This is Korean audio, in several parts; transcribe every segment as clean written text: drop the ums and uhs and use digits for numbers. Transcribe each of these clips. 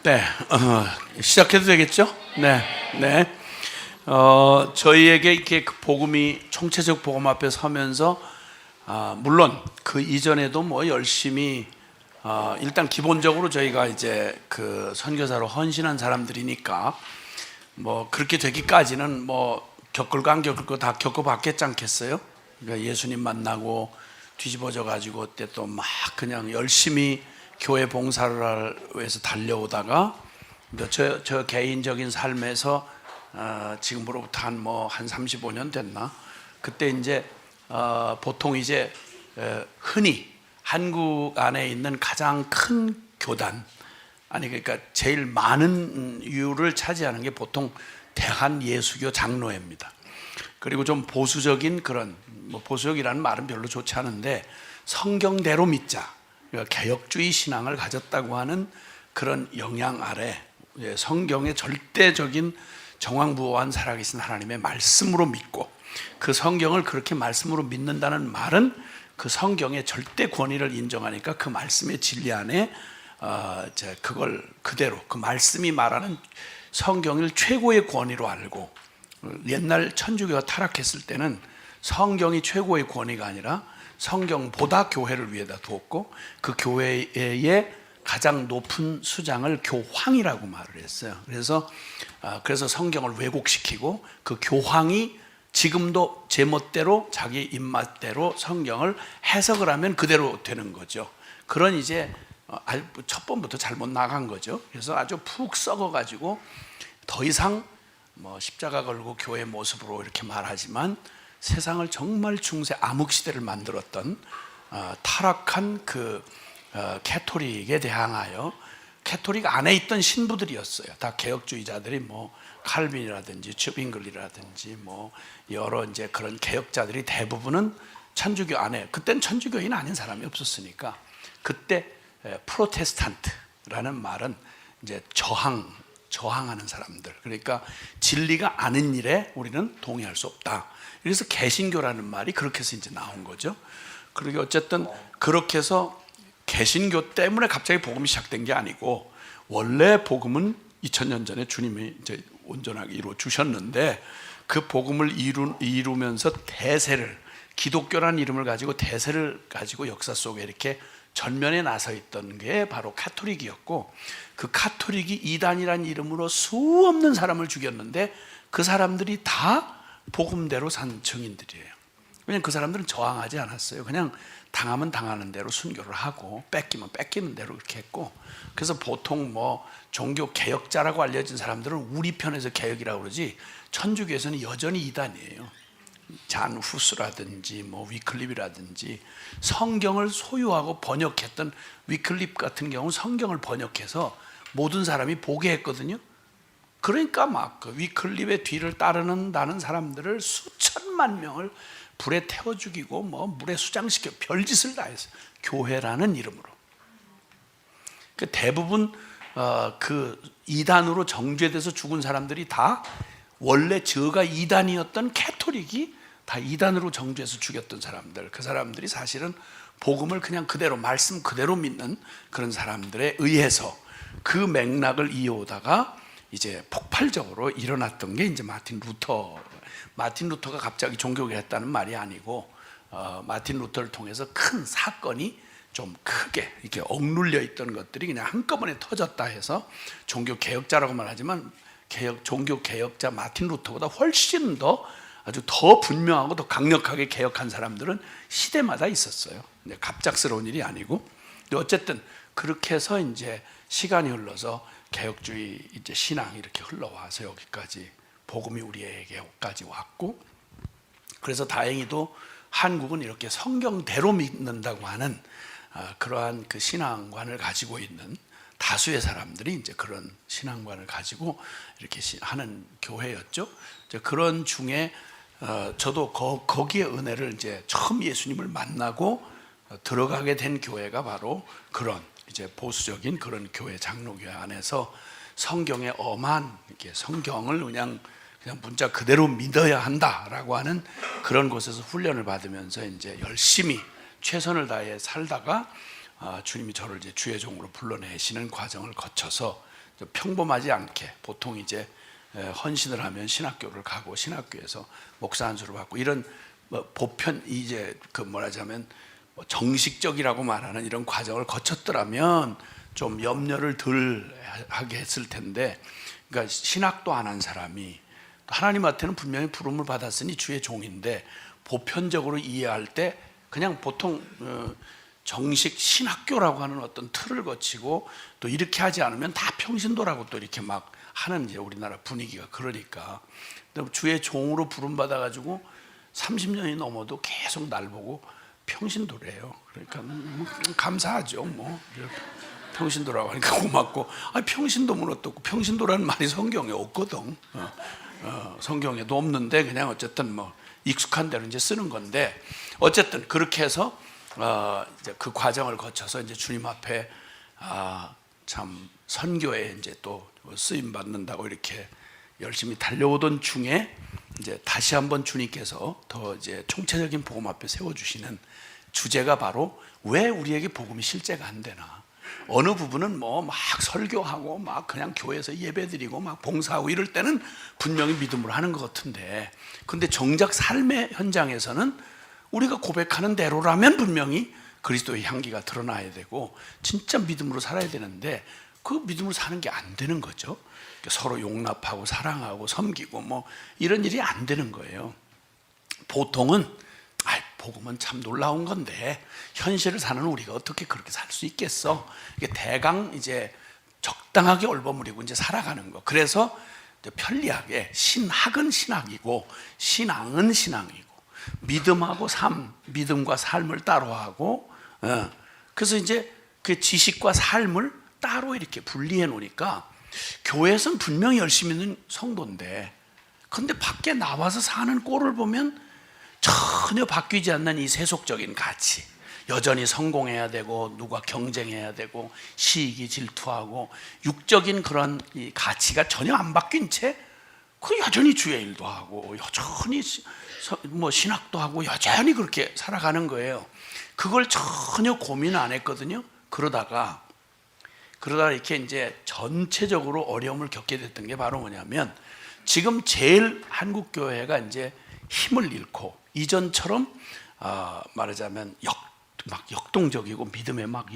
네, 시작해도 되겠죠? 네, 네. 저희에게 이렇게 그 복음이 총체적 복음 앞에 서면서, 물론 그 이전에도 뭐 열심히, 일단 기본적으로 저희가 이제 그 선교사로 헌신한 사람들이니까 뭐 그렇게 되기까지는 뭐 겪을 거 안 겪을 거 다 겪어봤겠지 않겠어요? 그러니까 예수님 만나고 뒤집어져 가지고 그때 또 막 그냥 열심히 교회 봉사를 위해서 달려오다가 저 개인적인 삶에서 지금으로부터 한 35년 됐나? 그때 이제 보통 이제 흔히 한국 안에 있는 가장 큰 교단, 아니 그러니까 제일 많은 이유를 차지하는 게 보통 대한예수교 장로회입니다. 그리고 좀 보수적인 그런, 뭐 보수적이라는 말은 별로 좋지 않은데 성경대로 믿자, 그러니까 개혁주의 신앙을 가졌다고 하는 그런 영향 아래 성경의 절대적인 정황부호한 살아계신 하나님의 말씀으로 믿고, 그 성경을 그렇게 말씀으로 믿는다는 말은 그 성경의 절대 권위를 인정하니까 그 말씀의 진리 안에 그걸 그대로 그 말씀이 말하는 성경을 최고의 권위로 알고, 옛날 천주교가 타락했을 때는 성경이 최고의 권위가 아니라 성경보다 교회를 위에다 두었고, 그 교회의 가장 높은 수장을 교황이라고 말을 했어요. 그래서 성경을 왜곡시키고 그 교황이 지금도 제멋대로 자기 입맛대로 성경을 해석을 하면 그대로 되는 거죠. 그런 이제 첫 번부터 잘못 나간 거죠. 그래서 아주 푹 썩어가지고 더 이상 뭐 십자가 걸고 교회 모습으로 이렇게 말하지만 세상을 정말 중세 암흑시대를 만들었던 타락한 그 캐토릭에 대항하여, 캐토릭 안에 있던 신부들이었어요. 다 개혁주의자들이, 뭐 칼빈이라든지 츠빙글이라든지 뭐 여러 이제 그런 개혁자들이 대부분은 천주교 안에, 그때는 천주교인 아닌 사람이 없었으니까 그때 프로테스탄트라는 말은 이제 저항하는 사람들, 그러니까 진리가 아닌 일에 우리는 동의할 수 없다. 그래서 개신교라는 말이 그렇게 해서 이제 나온 거죠. 그리고 어쨌든 그렇게 해서 개신교 때문에 갑자기 복음이 시작된 게 아니고, 원래 복음은 2000년 전에 주님이 이제 온전하게 이루어 주셨는데, 그 복음을 이루면서 대세를, 기독교라는 이름을 가지고 대세를 가지고 역사 속에 이렇게 전면에 나서 있던 게 바로 카톨릭이었고, 그 카톨릭이 이단이라는 이름으로 수없는 사람을 죽였는데 그 사람들이 다 복음대로 산 증인들이에요. 그냥 그 사람들은 저항하지 않았어요. 그냥 당하면 당하는 대로 순교를 하고 뺏기면 뺏기는 대로 그렇게 했고, 그래서 보통 뭐 종교 개혁자라고 알려진 사람들은 우리 편에서 개혁이라고 그러지, 천주교에서는 여전히 이단이에요. 잔 후스라든지 뭐 위클립이라든지, 성경을 소유하고 번역했던 위클립 같은 경우 성경을 번역해서 모든 사람이 보게 했거든요. 그러니까 막 그 위클립의 뒤를 따르는 사람들을 수천만 명을 불에 태워 죽이고 뭐 물에 수장시켜 별짓을 다 했어요. 교회라는 이름으로. 그 대부분 그 이단으로 정죄돼서 죽은 사람들이 다 원래 저가 이단이었던 캐톨릭이 다 이단으로 정죄해서 죽였던 사람들, 그 사람들이 사실은 복음을 그냥 그대로 말씀 그대로 믿는 그런 사람들에 의해서 그 맥락을 이어오다가 이제 폭발적으로 일어났던 게 이제 마틴 루터가 갑자기 종교개혁을 했다는 말이 아니고, 마틴 루터를 통해서 큰 사건이 좀 크게 이렇게 억눌려 있던 것들이 그냥 한꺼번에 터졌다 해서 종교개혁자라고 말하지만, 종교개혁자 마틴 루터보다 훨씬 더 아주 더 분명하고 더 강력하게 개혁한 사람들은 시대마다 있었어요. 갑작스러운 일이 아니고. 근데 어쨌든 그렇게 해서 이제 시간이 흘러서 개혁주의 이제 신앙이 이렇게 흘러와서 여기까지 복음이 우리에게까지 왔고, 그래서 다행히도 한국은 이렇게 성경대로 믿는다고 하는 그러한 그 신앙관을 가지고 있는 다수의 사람들이 이제 그런 신앙관을 가지고 이렇게 하는 교회였죠. 이제 그런 중에 저도 거기에 은혜를 이제 처음 예수님을 만나고 들어가게 된 교회가 바로 그런 이제 보수적인 그런 교회, 장로교회 안에서 성경의 엄한, 이렇게 성경을 그냥 문자 그대로 믿어야 한다라고 하는 그런 곳에서 훈련을 받으면서 이제 열심히 최선을 다해 살다가 주님이 저를 이제 주의 종으로 불러내시는 과정을 거쳐서 평범하지 않게 보통 이제 헌신을 하면 신학교를 가고 신학교에서 목사 안수를 받고 이런 뭐 보편 이제 그 뭐라자면 뭐 정식적이라고 말하는 이런 과정을 거쳤더라면 좀 염려를 덜 하게 했을 텐데, 그러니까 신학도 안 한 사람이 하나님한테는 분명히 부름을 받았으니 주의 종인데 보편적으로 이해할 때 그냥 보통 정식 신학교라고 하는 어떤 틀을 거치고 또 이렇게 하지 않으면 다 평신도라고 또 이렇게 막 하는 이제 우리나라 분위기가 그러니까 주의 종으로 부름 받아가지고 30년이 넘어도 계속 날 보고 평신도래요. 그러니까 감사하죠. 뭐 평신도라고 하니까 고맙고, 평신도면 어떻고, 평신도라는 말이 성경에 없거든. 성경에도 없는데 그냥 어쨌든 뭐 익숙한 대로 이제 쓰는 건데, 어쨌든 그렇게 해서 이제 그 과정을 거쳐서 이제 주님 앞에 참 선교에 이제 또 쓰임 받는다고 이렇게 열심히 달려오던 중에 이제 다시 한번 주님께서 더 이제 총체적인 복음 앞에 세워주시는 주제가 바로 왜 우리에게 복음이 실제가 안 되나. 어느 부분은 뭐 막 설교하고 막 그냥 교회에서 예배드리고 막 봉사하고 이럴 때는 분명히 믿음으로 하는 것 같은데, 근데 정작 삶의 현장에서는 우리가 고백하는 대로라면 분명히 그리스도의 향기가 드러나야 되고 진짜 믿음으로 살아야 되는데 그 믿음으로 사는 게 안 되는 거죠. 서로 용납하고 사랑하고 섬기고 뭐 이런 일이 안 되는 거예요. 보통은 복음은 참 놀라운 건데 현실을 사는 우리가 어떻게 그렇게 살 수 있겠어? 이게 대강 이제 적당하게 얼버무리고 이제 살아가는 거. 그래서 편리하게 신학은 신학이고 신앙은 신앙이고 믿음하고 삶, 믿음과 삶을 따로 하고, 그래서 이제 그 지식과 삶을 따로 이렇게 분리해 놓으니까 교회에서는 분명히 열심히 있는 성도인데, 근데 밖에 나와서 사는 꼴을 보면 전혀 바뀌지 않는 이 세속적인 가치, 여전히 성공해야 되고 누가 경쟁해야 되고 시익이 질투하고 육적인 그런 이 가치가 전혀 안 바뀐 채 그 여전히 주의 일도 하고 여전히 뭐 신학도 하고 여전히 그렇게 살아가는 거예요. 그걸 전혀 고민 안 했거든요. 그러다가 이렇게 이제 전체적으로 어려움을 겪게 됐던 게 바로 뭐냐면, 지금 제일 한국 교회가 이제 힘을 잃고 이전처럼 말하자면 막 역동적이고 믿음의 막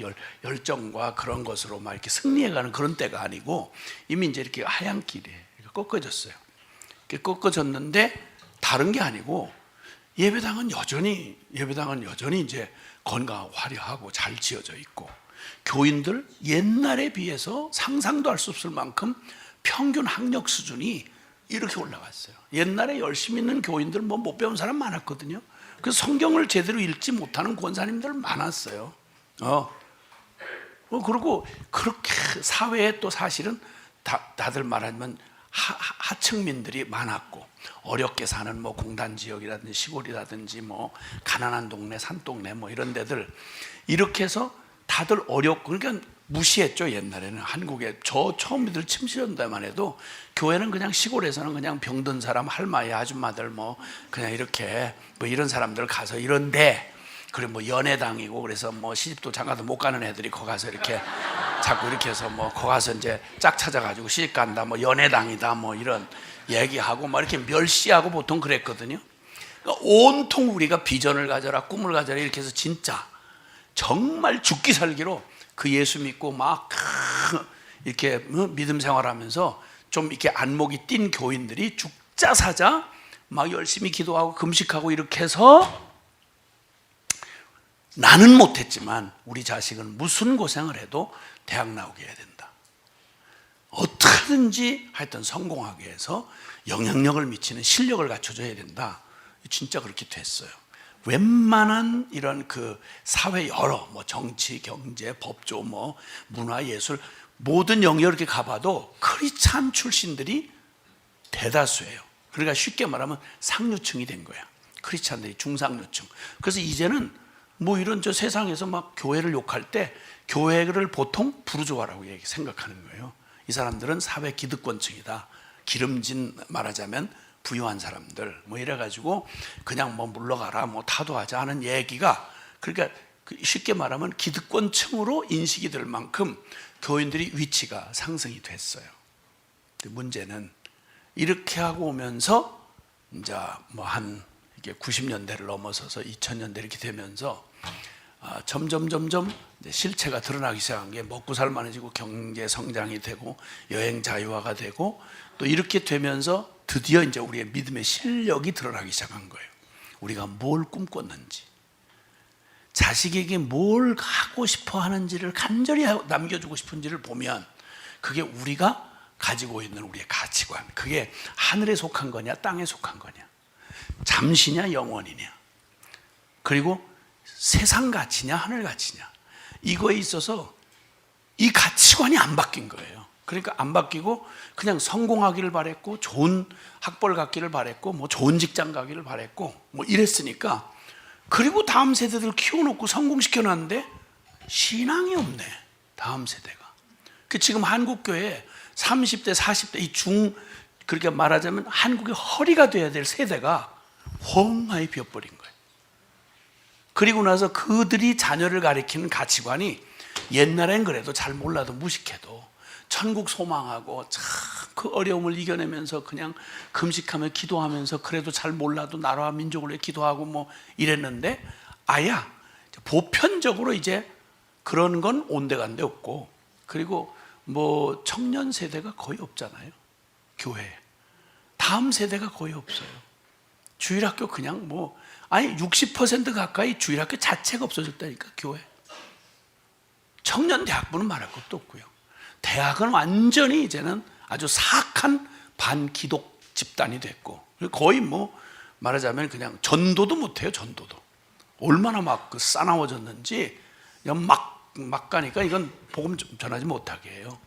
열정과 그런 것으로 막 이렇게 승리해가는 그런 때가 아니고 이미 이제 이렇게 하얀 길에 꺾어졌어요. 이렇게 꺾어졌는데 다른 게 아니고 예배당은 여전히 이제 건강하고 화려하고 잘 지어져 있고, 교인들 옛날에 비해서 상상도 할 수 없을 만큼 평균 학력 수준이 이렇게 올라갔어요. 옛날에 열심히 있는 교인들 뭐 못 배운 사람 많았거든요. 그래서 성경을 제대로 읽지 못하는 권사님들 많았어요. 그리고 그렇게 사회에 또 사실은 다들 말하면 하층민들이 많았고, 어렵게 사는 뭐 공단 지역이라든지 시골이라든지 뭐 가난한 동네, 산동네 뭐 이런 데들, 이렇게 해서 다들 어렵고, 그러니까 무시했죠. 옛날에는 한국에 저 처음 믿을 침시년대만 해도 교회는 그냥 시골에서는 그냥 병든 사람, 할머니, 아줌마들 뭐 그냥 이렇게 뭐 이런 사람들 가서 이런데, 그리고 뭐 연애당이고 그래서 뭐 시집도 장가도 못 가는 애들이 거기 가서 이렇게 자꾸 이렇게 해서 뭐 거기 가서 이제 짝 찾아가지고 시집 간다, 뭐 연애당이다, 뭐 이런 얘기하고 막 이렇게 멸시하고 보통 그랬거든요. 그러니까 온통 우리가 비전을 가져라, 꿈을 가져라 이렇게 해서 진짜 정말 죽기 살기로 그 예수 믿고 막 이렇게 믿음 생활하면서 좀 이렇게 안목이 띈 교인들이 죽자 사자 막 열심히 기도하고 금식하고 이렇게 해서, 나는 못했지만 우리 자식은 무슨 고생을 해도 대학 나오게 해야 된다, 어떻게든지 하여튼 성공하게 해서 영향력을 미치는 실력을 갖춰줘야 된다. 진짜 그렇게 됐어요. 웬만한 이런 그 사회 여러 뭐 정치, 경제, 법조, 뭐 문화, 예술 모든 영역 이렇게 가봐도 크리스찬 출신들이 대다수예요. 그러니까 쉽게 말하면 상류층이 된 거야. 크리스찬들이 중상류층. 그래서 이제는 뭐 이런 저 세상에서 막 교회를 욕할 때 교회를 보통 부르주아라고 생각하는 거예요. 이 사람들은 사회 기득권층이다. 기름진, 말하자면 부유한 사람들 뭐 이래가지고 그냥 뭐 물러가라, 뭐 타도하자 하는 얘기가, 그러니까 쉽게 말하면 기득권층으로 인식이 될 만큼 교인들이 위치가 상승이 됐어요. 문제는 이렇게 하고 오면서 이제 뭐 한 이게 90년대를 넘어서서 2000년대 이렇게 되면서 점점 이제 실체가 드러나기 시작한 게 먹고 살만해지고 경제 성장이 되고 여행 자유화가 되고 또 이렇게 되면서 드디어 이제 우리의 믿음의 실력이 드러나기 시작한 거예요. 우리가 뭘 꿈꿨는지, 자식에게 뭘 하고 싶어 하는지를 간절히 남겨주고 싶은지를 보면 그게 우리가 가지고 있는 우리의 가치관, 그게 하늘에 속한 거냐 땅에 속한 거냐, 잠시냐 영원이냐, 그리고 세상 가치냐 하늘 가치냐, 이거에 있어서 이 가치관이 안 바뀐 거예요. 그러니까 안 바뀌고 그냥 성공하기를 바랬고 좋은 학벌 갖기를 바랬고 뭐 좋은 직장 가기를 바랬고 뭐 이랬으니까, 그리고 다음 세대들 키워놓고 성공시켜놨는데 신앙이 없네 다음 세대가. 지금 한국교회 30대 40대 이 그렇게 말하자면 한국의 허리가 돼야 될 세대가 헝하게 비어버린 거예요. 그리고 나서 그들이 자녀를 가리키는 가치관이 옛날엔 그래도 잘 몰라도 무식해도 천국 소망하고 참 그 어려움을 이겨내면서 그냥 금식하며 기도하면서 그래도 잘 몰라도 나라와 민족을 위해 기도하고 뭐 이랬는데, 아야 보편적으로 이제 그런 건 온데간데 없고, 그리고 뭐 청년 세대가 거의 없잖아요. 교회에 다음 세대가 거의 없어요. 주일학교 그냥 뭐 아니 60% 가까이 주일학교 자체가 없어졌다니까. 교회 청년 대학부는 말할 것도 없고요. 대학은 완전히 이제는 아주 사악한 반기독 집단이 됐고, 거의 뭐 말하자면 그냥 전도도 못해요. 전도도 얼마나 막 그 싸나워졌는지 그냥 막 가니까 이건 복음 전하지 못하게 해요.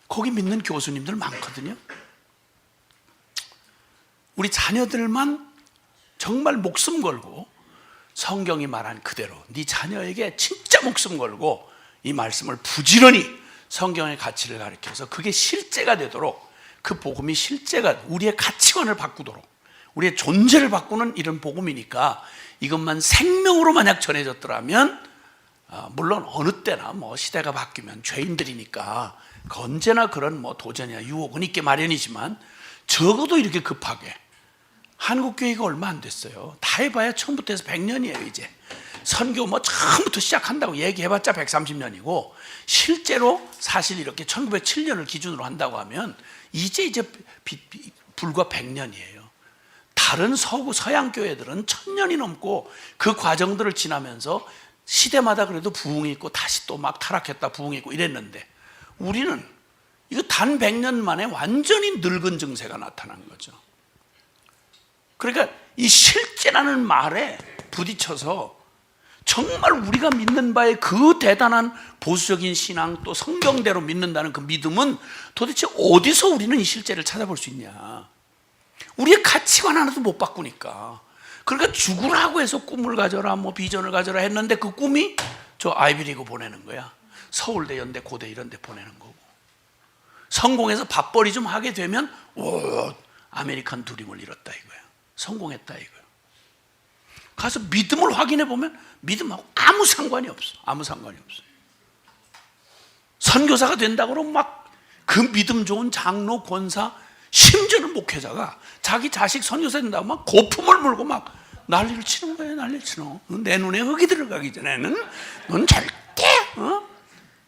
거기 믿는 교수님들 많거든요. 우리 자녀들만 정말 목숨 걸고 성경이 말한 그대로 네 자녀에게 진짜 목숨 걸고 이 말씀을 부지런히 성경의 가치를 가르쳐서 그게 실제가 되도록, 그 복음이 실제가 우리의 가치관을 바꾸도록, 우리의 존재를 바꾸는 이런 복음이니까 이것만 생명으로 만약 전해졌더라면, 물론 어느 때나 뭐 시대가 바뀌면 죄인들이니까 언제나 그런 뭐 도전이나 유혹은 있게 마련이지만, 적어도 이렇게 급하게 한국교회가 얼마 안 됐어요. 다 해봐야 처음부터 해서 100년이에요. 이제 선교 뭐 처음부터 시작한다고 얘기해봤자 130년이고 실제로 사실 이렇게 1907년을 기준으로 한다고 하면 이제 불과 100년이에요. 다른 서양 교회들은 1000년이 넘고 그 과정들을 지나면서 시대마다 그래도 부흥이 있고 다시 또 막 타락했다 부흥이 있고 이랬는데, 우리는 이거 단 100년 만에 완전히 늙은 증세가 나타난 거죠. 그러니까 이 실제라는 말에 부딪혀서 정말 우리가 믿는 바에 그 대단한 보수적인 신앙, 또 성경대로 믿는다는 그 믿음은 도대체 어디서 우리는 이 실제를 찾아볼 수 있냐. 우리의 가치관 하나도 못 바꾸니까. 그러니까 죽으라고 해서 꿈을 가져라 뭐 비전을 가져라 했는데 그 꿈이 저 아이비리그 보내는 거야. 서울대, 연대, 고대 이런 데 보내는 거고, 성공해서 밥벌이 좀 하게 되면 아메리칸 드림을 이뤘다 이거야. 성공했다 이거야. 가서 믿음을 확인해 보면 믿음하고 아무 상관이 없어. 아무 상관이 없어. 선교사가 된다고 그러면 막 그 믿음 좋은 장로, 권사, 심지어는 목회자가 자기 자식 선교사 된다고 막 고품을 물고 막 난리를 치는 거예요. 난리를 치는. 내 눈에 흙이 들어가기 전에는 넌 절대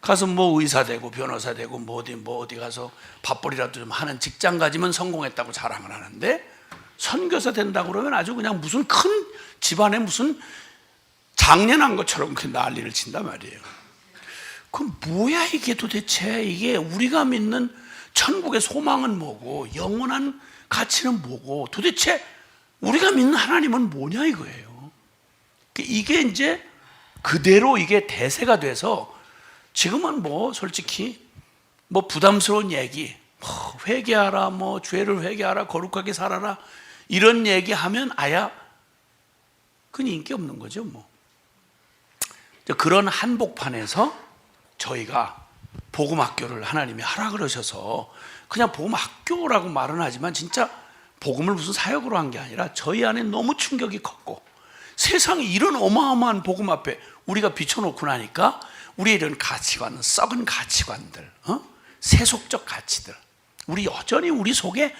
가서 뭐 의사 되고 변호사 되고 뭐 어디 가서 밥벌이라도 좀 하는 직장 가지면 성공했다고 자랑을 하는데, 선교사 된다고 그러면 아주 그냥 무슨 큰 집안에 무슨 장례난 것처럼 그 난리를 친단 말이에요. 그럼 뭐야 이게 도대체. 이게 우리가 믿는 천국의 소망은 뭐고 영원한 가치는 뭐고 도대체 우리가 믿는 하나님은 뭐냐 이거예요. 이게 이제 그대로 이게 대세가 돼서 지금은 뭐 솔직히 뭐 부담스러운 얘기, 뭐 회개하라, 뭐 죄를 회개하라, 거룩하게 살아라 이런 얘기하면 아야 그건 인기 없는 거죠. 뭐 그런 한복판에서 저희가 복음학교를 하나님이 하라 그러셔서 그냥 복음학교라고 말은 하지만 진짜 복음을 무슨 사역으로 한 게 아니라 저희 안에 너무 충격이 컸고, 세상에 이런 어마어마한 복음 앞에 우리가 비춰놓고 나니까 우리의 이런 가치관은 썩은 가치관들, 세속적 가치들, 우리 여전히 우리 속에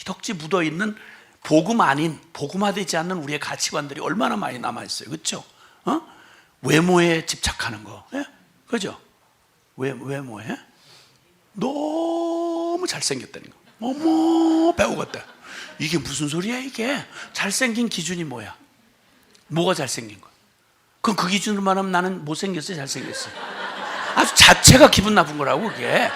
덕지 묻어있는 복음 아닌, 복음화되지 않는 우리의 가치관들이 얼마나 많이 남아있어요. 그렇죠? 외모에 집착하는 거, 예? 그죠? 외모에 너무 잘생겼다는 거. 어머, 배우겠다. 이게 무슨 소리야 이게? 잘생긴 기준이 뭐야? 뭐가 잘생긴 거야? 그럼 그 기준으로 말하면 나는 못생겼어요, 잘생겼어요? 아주 자체가 기분 나쁜 거라고. 그게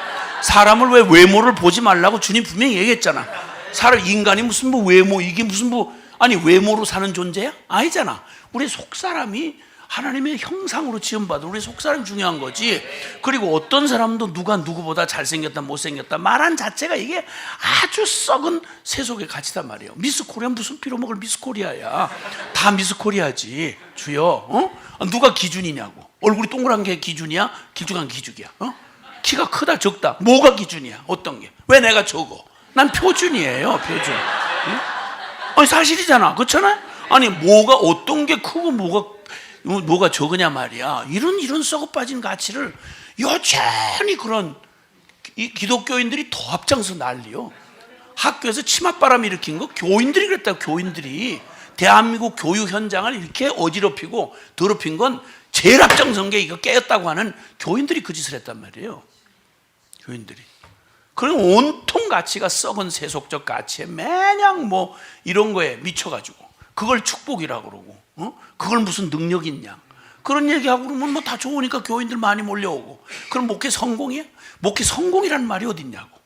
사람을 왜 외모를 보지 말라고 주님 분명히 얘기했잖아. 사람 인간이 무슨 뭐 외모, 이게 무슨 뭐, 아니 외모로 사는 존재야? 아니잖아. 우리 속사람이 하나님의 형상으로 지음받은 우리 속사람이 중요한 거지. 그리고 어떤 사람도 누가 누구보다 잘생겼다 못생겼다 말한 자체가 이게 아주 썩은 세속의 가치단 말이에요. 미스 코리아 무슨 빌어먹을 미스 코리아야. 다 미스 코리아지. 주여, 누가 기준이냐고. 얼굴이 동그란 게 기준이야? 길쭉한 게 기준이야? 키가 크다 적다 뭐가 기준이야? 어떤 게? 왜 내가 적어? 난 표준이에요, 표준. 아니 사실이잖아, 그렇잖아? 아니 뭐가 어떤 게 크고 뭐가 적으냐 말이야. 이런 썩어 빠진 가치를 여전히 그런 이 기독교인들이 더 앞장서 난리요. 학교에서 치맛바람 일으킨 거 교인들이 그랬다고. 교인들이 대한민국 교육 현장을 이렇게 어지럽히고 더럽힌 건 제일 앞장선 게 이거 깨었다고 하는 교인들이 그 짓을 했단 말이에요. 교인들이. 그리고 온통 가치가 썩은 세속적 가치에 매냥 뭐 이런 거에 미쳐가지고 그걸 축복이라고 그러고, 그걸 무슨 능력 있냐 그런 얘기하고 그러면 뭐 다 좋으니까 교인들 많이 몰려오고. 그럼 목회 성공이야? 목회 성공이라는 말이 어딨냐고.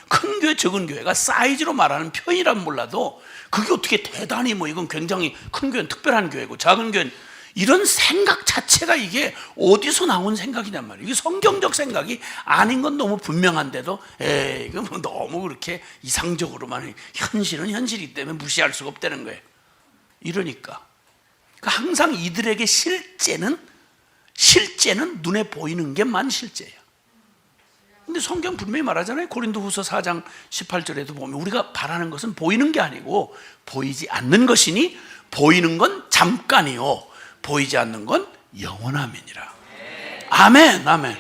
큰 교회 적은 교회가 사이즈로 말하는 표현이란 몰라도 그게 어떻게 대단히 뭐 이건 굉장히 큰 교회는 특별한 교회고 작은 교회는 이런 생각 자체가 이게 어디서 나온 생각이란 말이에요. 이게 성경적 생각이 아닌 건 너무 분명한데도 이거 뭐 너무 그렇게 이상적으로만 현실은 현실이기 때문에 무시할 수가 없다는 거예요. 이러니까 항상 이들에게 실제는 눈에 보이는 게만 실제예요. 근데 성경 분명히 말하잖아요. 고린도후서 4장 18절에도 보면 우리가 바라는 것은 보이는 게 아니고 보이지 않는 것이니 보이는 건 잠깐이요 보이지 않는 건 영원함이니라. 아멘, 아멘.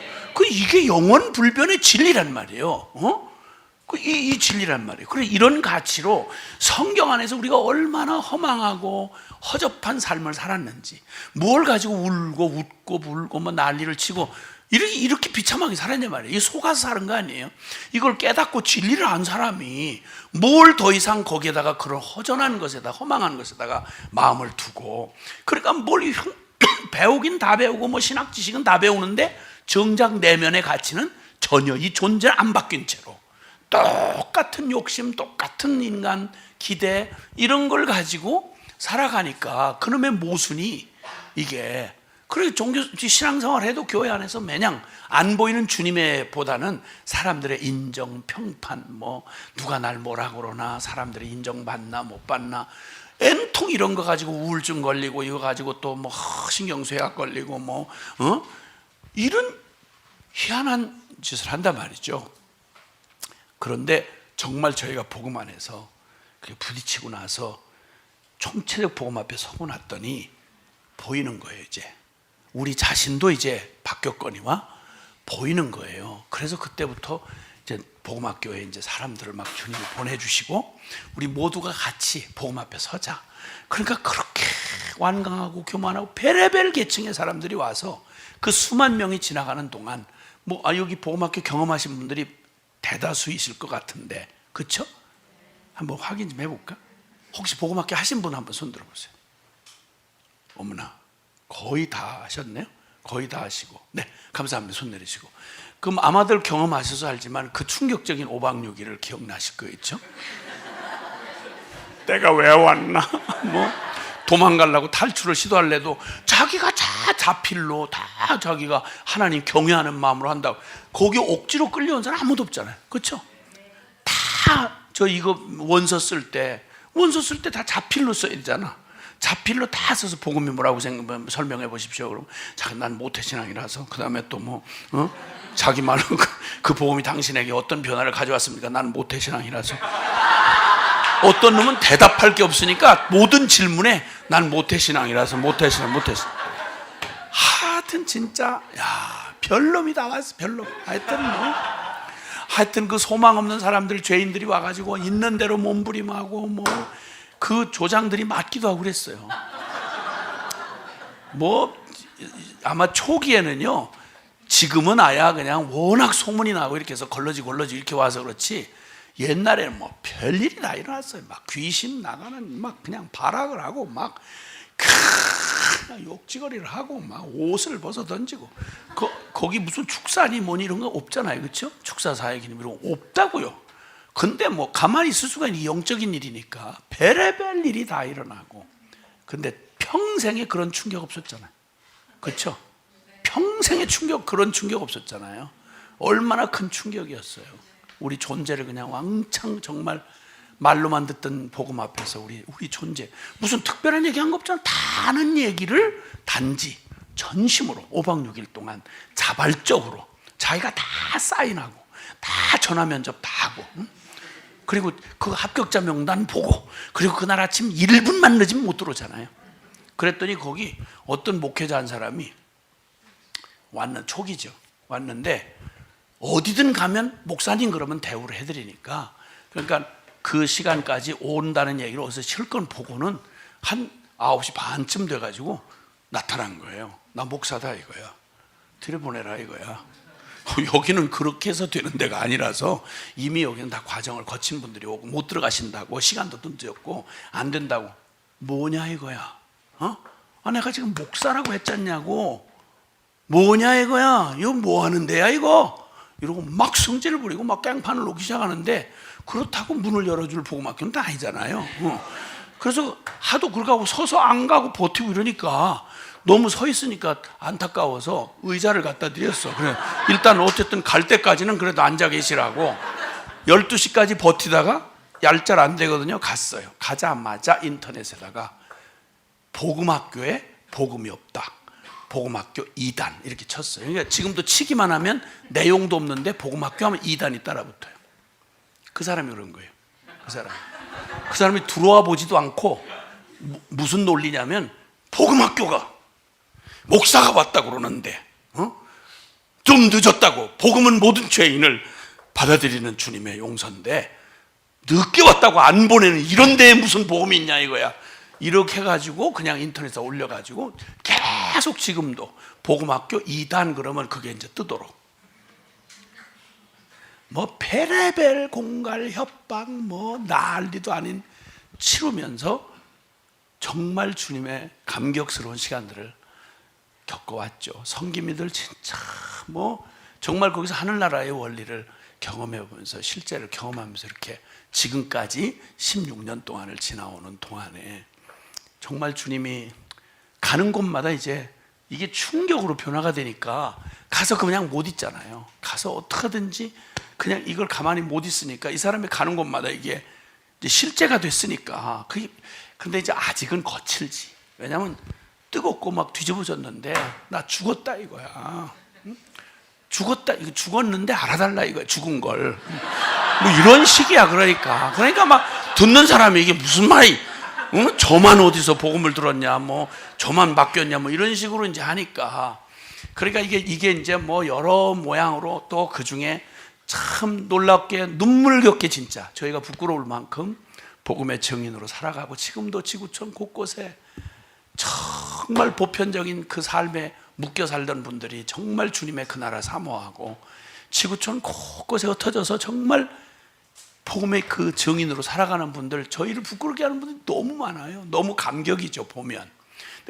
이게 영원 불변의 진리란 말이에요. 이 진리란 말이에요. 그래 이런 가치로 성경 안에서 우리가 얼마나 허망하고 허접한 삶을 살았는지, 뭘 가지고 울고 웃고 불고 뭐 난리를 치고 이렇게 비참하게 살았냐 말이에요. 이게 속아서 사는 거 아니에요. 이걸 깨닫고 진리를 안 사람이 뭘 더 이상 거기에다가 그런 허전한 것에다 허망한 것에다가 마음을 두고. 그러니까 뭘 배우긴 다 배우고 뭐 신학 지식은 다 배우는데 정작 내면의 가치는 전혀 이 존재를 안 바뀐 채로 똑같은 욕심, 똑같은 인간 기대 이런 걸 가지고 살아가니까 그놈의 모순이 이게. 그래 종교 신앙생활 해도 교회 안에서 매냥 안 보이는 주님의 보다는 사람들의 인정, 평판, 뭐 누가 날 뭐라 그러나, 사람들이 인정받나 못 받나, 엔통 이런 거 가지고 우울증 걸리고 이거 가지고 또 뭐 신경쇠약 걸리고 뭐 이런 희한한 짓을 한단 말이죠. 그런데 정말 저희가 복음 안에서 부딪히고 나서 총체적 복음 앞에 서고 났더니 보이는 거예요. 이제 우리 자신도 이제 바뀌었거니와 보이는 거예요. 그래서 그때부터 이제 복음학교에 이제 사람들을 막 주님이 보내주시고 우리 모두가 같이 복음 앞에 서자. 그러니까 그렇게 완강하고 교만하고 별의별 계층의 사람들이 와서 그 수만 명이 지나가는 동안 뭐 여기 복음학교 경험하신 분들이 대다수이실 것 같은데, 그렇죠? 한번 확인 좀 해볼까? 혹시 복음학교 하신 분 한번 손 들어보세요. 어머나, 거의 다 하셨네요. 거의 다 하시고, 네, 감사합니다. 손 내리시고. 그럼 아마들 경험하셔서 알지만 그 충격적인 5박 6일을 기억나실 거 있죠? 내가 왜 왔나? 뭐 도망가려고 탈출을 시도할래도 자기가 자필로 다 자기가 하나님 경외하는 마음으로 한다고 거기 억지로 끌려온 사람 아무도 없잖아요. 그렇죠? 다 저 이거 원서 쓸 때 다 자필로 써야 되잖아. 자필로 다 써서 복음이 뭐라고 설명해 보십시오. 그럼 난 모태신앙이라서, 그 다음에 또 뭐 자기 말로 그 복음이 당신에게 어떤 변화를 가져왔습니까? 나는 모태신앙이라서. 어떤 놈은 대답할 게 없으니까 모든 질문에 난 모태신앙이라서 모태신앙. 하여튼 하여튼 진짜 별놈이 다 왔어. 별놈. 하여튼 그 소망 없는 사람들, 죄인들이 와가지고 있는 대로 몸부림하고 뭐 그 조장들이 맞기도 하고 그랬어요. 뭐 아마 초기에는요, 지금은 아야 그냥 워낙 소문이 나고 이렇게 해서 걸러지 이렇게 와서 그렇지, 옛날에는 뭐 별일이 다 일어났어요. 막 귀신 나가는, 막 그냥 발악을 하고 막 욕지거리를 하고 막 옷을 벗어 던지고, 거기 무슨 축사니 뭐니 이런 거 없잖아요, 그렇죠? 축사 사역이니 이런 거 없다고요. 근데 뭐 가만히 있을 수가 있는 영적인 일이니까 별의별 일이 다 일어나고. 근데 평생에 그런 충격 없었잖아요, 그렇죠? 평생에 그런 충격 없었잖아요. 얼마나 큰 충격이었어요. 우리 존재를 그냥 왕창 정말 말로만 듣던 복음 앞에서 우리 존재, 무슨 특별한 얘기한 거 없잖아. 다 아는 얘기를 단지 전심으로 5박 6일 동안 자발적으로 자기가 다 사인하고 다 전화 면접 다 하고, 그리고 그 합격자 명단 보고, 그리고 그날 아침 1분만 늦으면 못 들어오잖아요. 그랬더니 거기 어떤 목회자 한 사람이 초기죠. 왔는데 어디든 가면 목사님 그러면 대우를 해드리니까, 그러니까 그 시간까지 온다는 얘기를 어디서 실컷 보고는 한 9시 반쯤 돼가지고 나타난 거예요. 나 목사다 이거야. 들여보내라 이거야. 여기는 그렇게 해서 되는 데가 아니라서 이미 여기는 다 과정을 거친 분들이 오고 못 들어가신다고, 시간도 늦었고 안 된다고. 뭐냐 이거야. 내가 지금 목사라고 했잖냐고. 뭐냐 이거야. 이거 뭐 하는 데야 이거. 이러고 막 성질을 부리고 막 깽판을 놓기 시작하는데, 그렇다고 문을 열어줄 복음학교는 다 아니잖아요. 그래서 하도 그렇게 하고 서서 안 가고 버티고 이러니까 너무 서 있으니까 안타까워서 의자를 갖다 드렸어. 그래, 일단 어쨌든 갈 때까지는 그래도 앉아 계시라고. 12시까지 버티다가 얄짤 안 되거든요. 갔어요. 가자마자 인터넷에다가 복음학교에 복음이 없다, 복음학교 2단 이렇게 쳤어요. 그러니까 지금도 치기만 하면 내용도 없는데 복음학교 하면 2단이 따라붙어요. 그 사람이 그런 거예요. 그 사람이 들어와 보지도 않고 무슨 논리냐면, 복음학교가 목사가 왔다고 그러는데 좀 늦었다고, 복음은 모든 죄인을 받아들이는 주님의 용서인데 늦게 왔다고 안 보내는 이런 데에 무슨 복음이 있냐 이거야. 이렇게 해가지고 그냥 인터넷에 올려가지고 계속 지금도 복음학교 2단 그러면 그게 이제 뜨도록 뭐 베레벨 공갈 협박 뭐 난리도 아닌 치르면서 정말 주님의 감격스러운 시간들을 겪어왔죠. 성기미들 진짜 뭐 정말 거기서 하늘나라의 원리를 경험해보면서, 실제를 경험하면서 이렇게 지금까지 16년 동안을 지나오는 동안에 정말 주님이 가는 곳마다 이제 이게 충격으로 변화가 되니까 가서 그냥 못 있잖아요. 가서 어떻게든지 그냥 이걸 가만히 못 있으니까 이 사람이 가는 곳마다 이게 이제 실제가 됐으니까. 근데 이제 아직은 거칠지. 왜냐면 뜨겁고 막 뒤집어졌는데 나 죽었다 이거야. 죽었다, 이거 죽었는데 알아달라 이거야, 죽은 걸. 뭐 이런 식이야. 그러니까 막 듣는 사람이 이게 무슨 말이, 저만 어디서 복음을 들었냐, 뭐 저만 맡겼냐, 뭐 이런 식으로 이제 하니까. 그러니까 이게 이제 뭐 여러 모양으로, 또 그 중에 참 놀랍게 눈물겹게 진짜 저희가 부끄러울 만큼 복음의 증인으로 살아가고, 지금도 지구촌 곳곳에 정말 보편적인 그 삶에 묶여 살던 분들이 정말 주님의 그 나라 사모하고, 지구촌 곳곳에 흩어져서 정말 복음의 그 증인으로 살아가는 분들, 저희를 부끄럽게 하는 분들이 너무 많아요. 너무 감격이죠, 보면.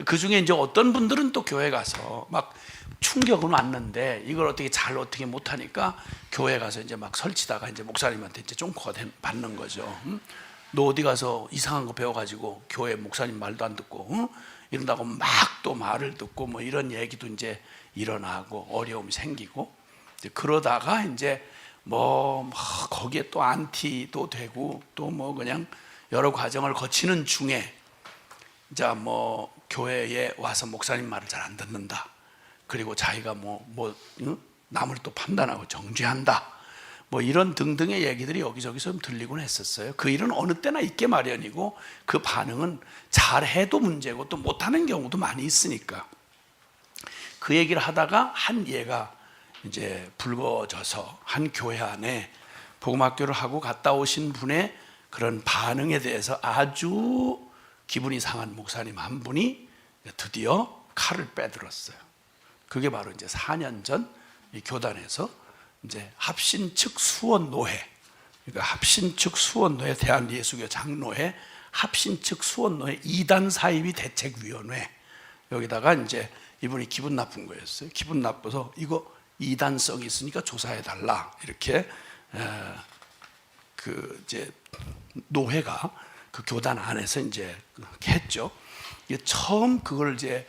그 중에 이제 어떤 분들은 또 교회 가서 막 충격은 왔는데 이걸 어떻게 못하니까 교회 가서 이제 막 설치다가 이제 목사님한테 이제 쫑코가 받는 거죠. 너 어디 가서 이상한 거 배워가지고 교회 목사님 말도 안 듣고 이런다고 막 또 말을 듣고 뭐 이런 얘기도 이제 일어나고 어려움이 생기고, 그러다가 이제 뭐 거기에 또 안티도 되고 또 뭐 그냥 여러 과정을 거치는 중에 이제 뭐 교회에 와서 목사님 말을 잘 안 듣는다, 그리고 자기가 남을 또 판단하고 정죄한다, 뭐 이런 등등의 얘기들이 여기저기서 좀 들리곤 했었어요. 그 일은 어느 때나 있게 마련이고, 그 반응은 잘해도 문제고 또 못하는 경우도 많이 있으니까. 그 얘기를 하다가 한 예가 이제 불거져서 한 교회 안에 복음학교를 하고 갔다 오신 분의 그런 반응에 대해서 아주 기분이 상한 목사님 한 분이 드디어 칼을 빼들었어요. 그게 바로 이제 4년 전 이 교단에서 이제 합신 측 수원노회, 그러니까 합신 측 수원노회, 대한예수교 장로회 합신 측 수원노회 2단 사이비 대책위원회, 여기다가 이제 이분이 기분 나쁜 거였어요. 기분 나빠서 이거 이단성이 있으니까 조사해 달라, 이렇게 그 이제 노회가 그 교단 안에서 이제 했죠. 이게 처음 그걸 이제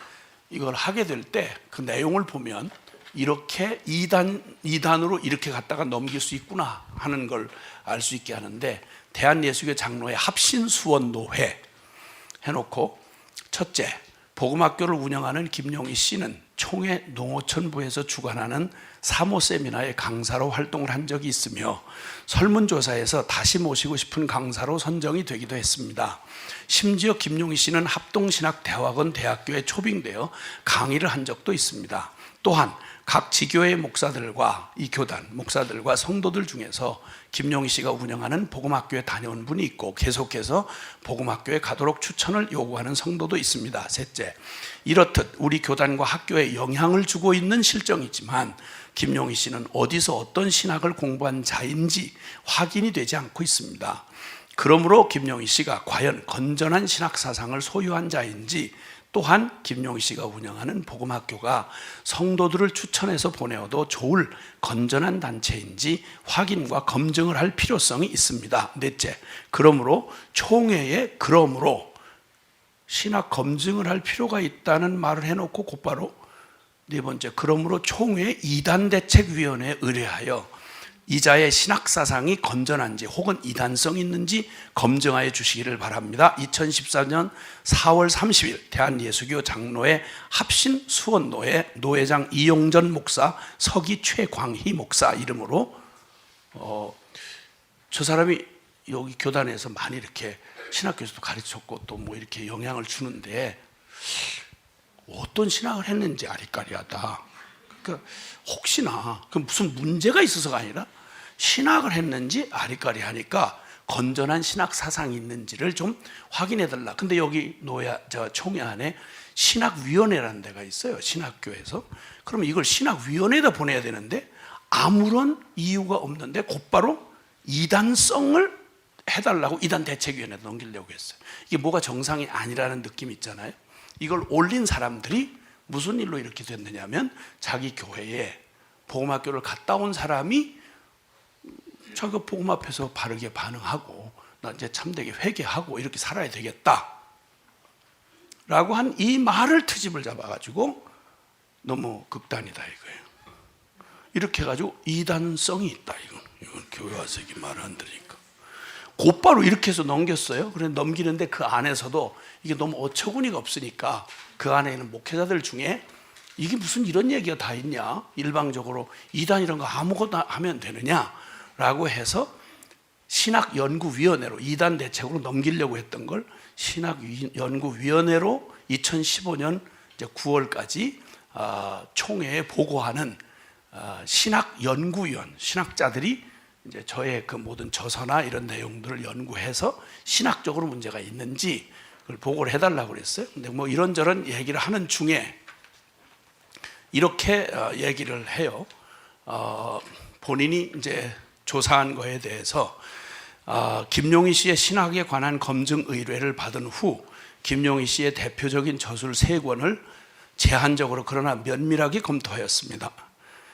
이걸 하게 될 때 그 내용을 보면 이렇게 2단으로 이렇게 갔다가 넘길 수 있구나 하는 걸 알 수 있게 하는데, 대한예수교 장로회 합신수원노회 해놓고, 첫째, 복음학교를 운영하는 김용희 씨는 총회 농어촌부에서 주관하는 사모 세미나의 강사로 활동을 한 적이 있으며 설문조사에서 다시 모시고 싶은 강사로 선정이 되기도 했습니다. 심지어 김용희 씨는 합동신학대학원 대학교에 초빙되어 강의를 한 적도 있습니다. 또한 각 지교회 목사들과 이 교단 목사들과 성도들 중에서 김용희 씨가 운영하는 복음학교에 다녀온 분이 있고 계속해서 복음학교에 가도록 추천을 요구하는 성도도 있습니다. 셋째, 이렇듯 우리 교단과 학교에 영향을 주고 있는 실정이지만 김용희 씨는 어디서 어떤 신학을 공부한 자인지 확인이 되지 않고 있습니다. 그러므로 김용희 씨가 과연 건전한 신학 사상을 소유한 자인지, 또한 김용희 씨가 운영하는 복음학교가 성도들을 추천해서 보내어도 좋을 건전한 단체인지 확인과 검증을 할 필요성이 있습니다. 넷째, 그러므로 총회에 신학 검증을 할 필요가 있다는 말을 해놓고 곧바로 네 번째, 그러므로 총회 2단 대책위원회에 의뢰하여 이자의 신학사상이 건전한지 혹은 이단성이 있는지 검증하여 주시기를 바랍니다. 2014년 4월 30일 대한예수교 장로회 합신수원노회 노회장 이용전 목사, 서기 최광희 목사 이름으로 저 사람이 여기 교단에서 많이 이렇게 신학교에서도 가르쳤고 또 뭐 이렇게 영향을 주는데 어떤 신학을 했는지 아리까리하다. 그러니까 혹시나 그 무슨 문제가 있어서가 아니라 신학을 했는지 아리까리하니까 건전한 신학 사상이 있는지를 좀 확인해 달라. 근데 여기 총회 안에 신학위원회라는 데가 있어요. 신학교에서. 그러면 이걸 신학위원회에다 보내야 되는데 아무런 이유가 없는데 곧바로 이단성을 해달라고 이단 대책위원회에 넘기려고 했어요. 이게 뭐가 정상이 아니라는 느낌이 있잖아요. 이걸 올린 사람들이 무슨 일로 이렇게 됐느냐면 자기 교회에 복음학교를 갔다 온 사람이 자기가 복음 앞에서 바르게 반응하고 나 이제 참되게 회개하고 이렇게 살아야 되겠다 라고 한 이 말을 트집을 잡아가지고 너무 극단이다 이거예요. 이렇게 해가지고 이단성이 있다. 이건 교회 와서 이렇게 말을 안 들으니까 곧바로 이렇게 해서 넘겼어요. 그래 넘기는데 그 안에서도 이게 너무 어처구니가 없으니까 그 안에 있는 목회자들 중에 이게 무슨 이런 얘기가 다 있냐, 일방적으로 이단 이런 거 아무거나 하면 되느냐 라고 해서 신학연구위원회로 이단 대책으로 넘기려고 했던 걸 신학연구위원회로 2015년 이제 9월까지 총회에 보고하는 신학연구위원, 신학자들이 이제 저의 그 모든 저서나 이런 내용들을 연구해서 신학적으로 문제가 있는지 그걸 보고를 해달라고 그랬어요. 근데 뭐 이런저런 얘기를 하는 중에 이렇게 얘기를 해요. 본인이 이제 조사한 거에 대해서 김용희 씨의 신학에 관한 검증 의뢰를 받은 후 김용희 씨의 대표적인 저술 3권을 제한적으로 그러나 면밀하게 검토하였습니다.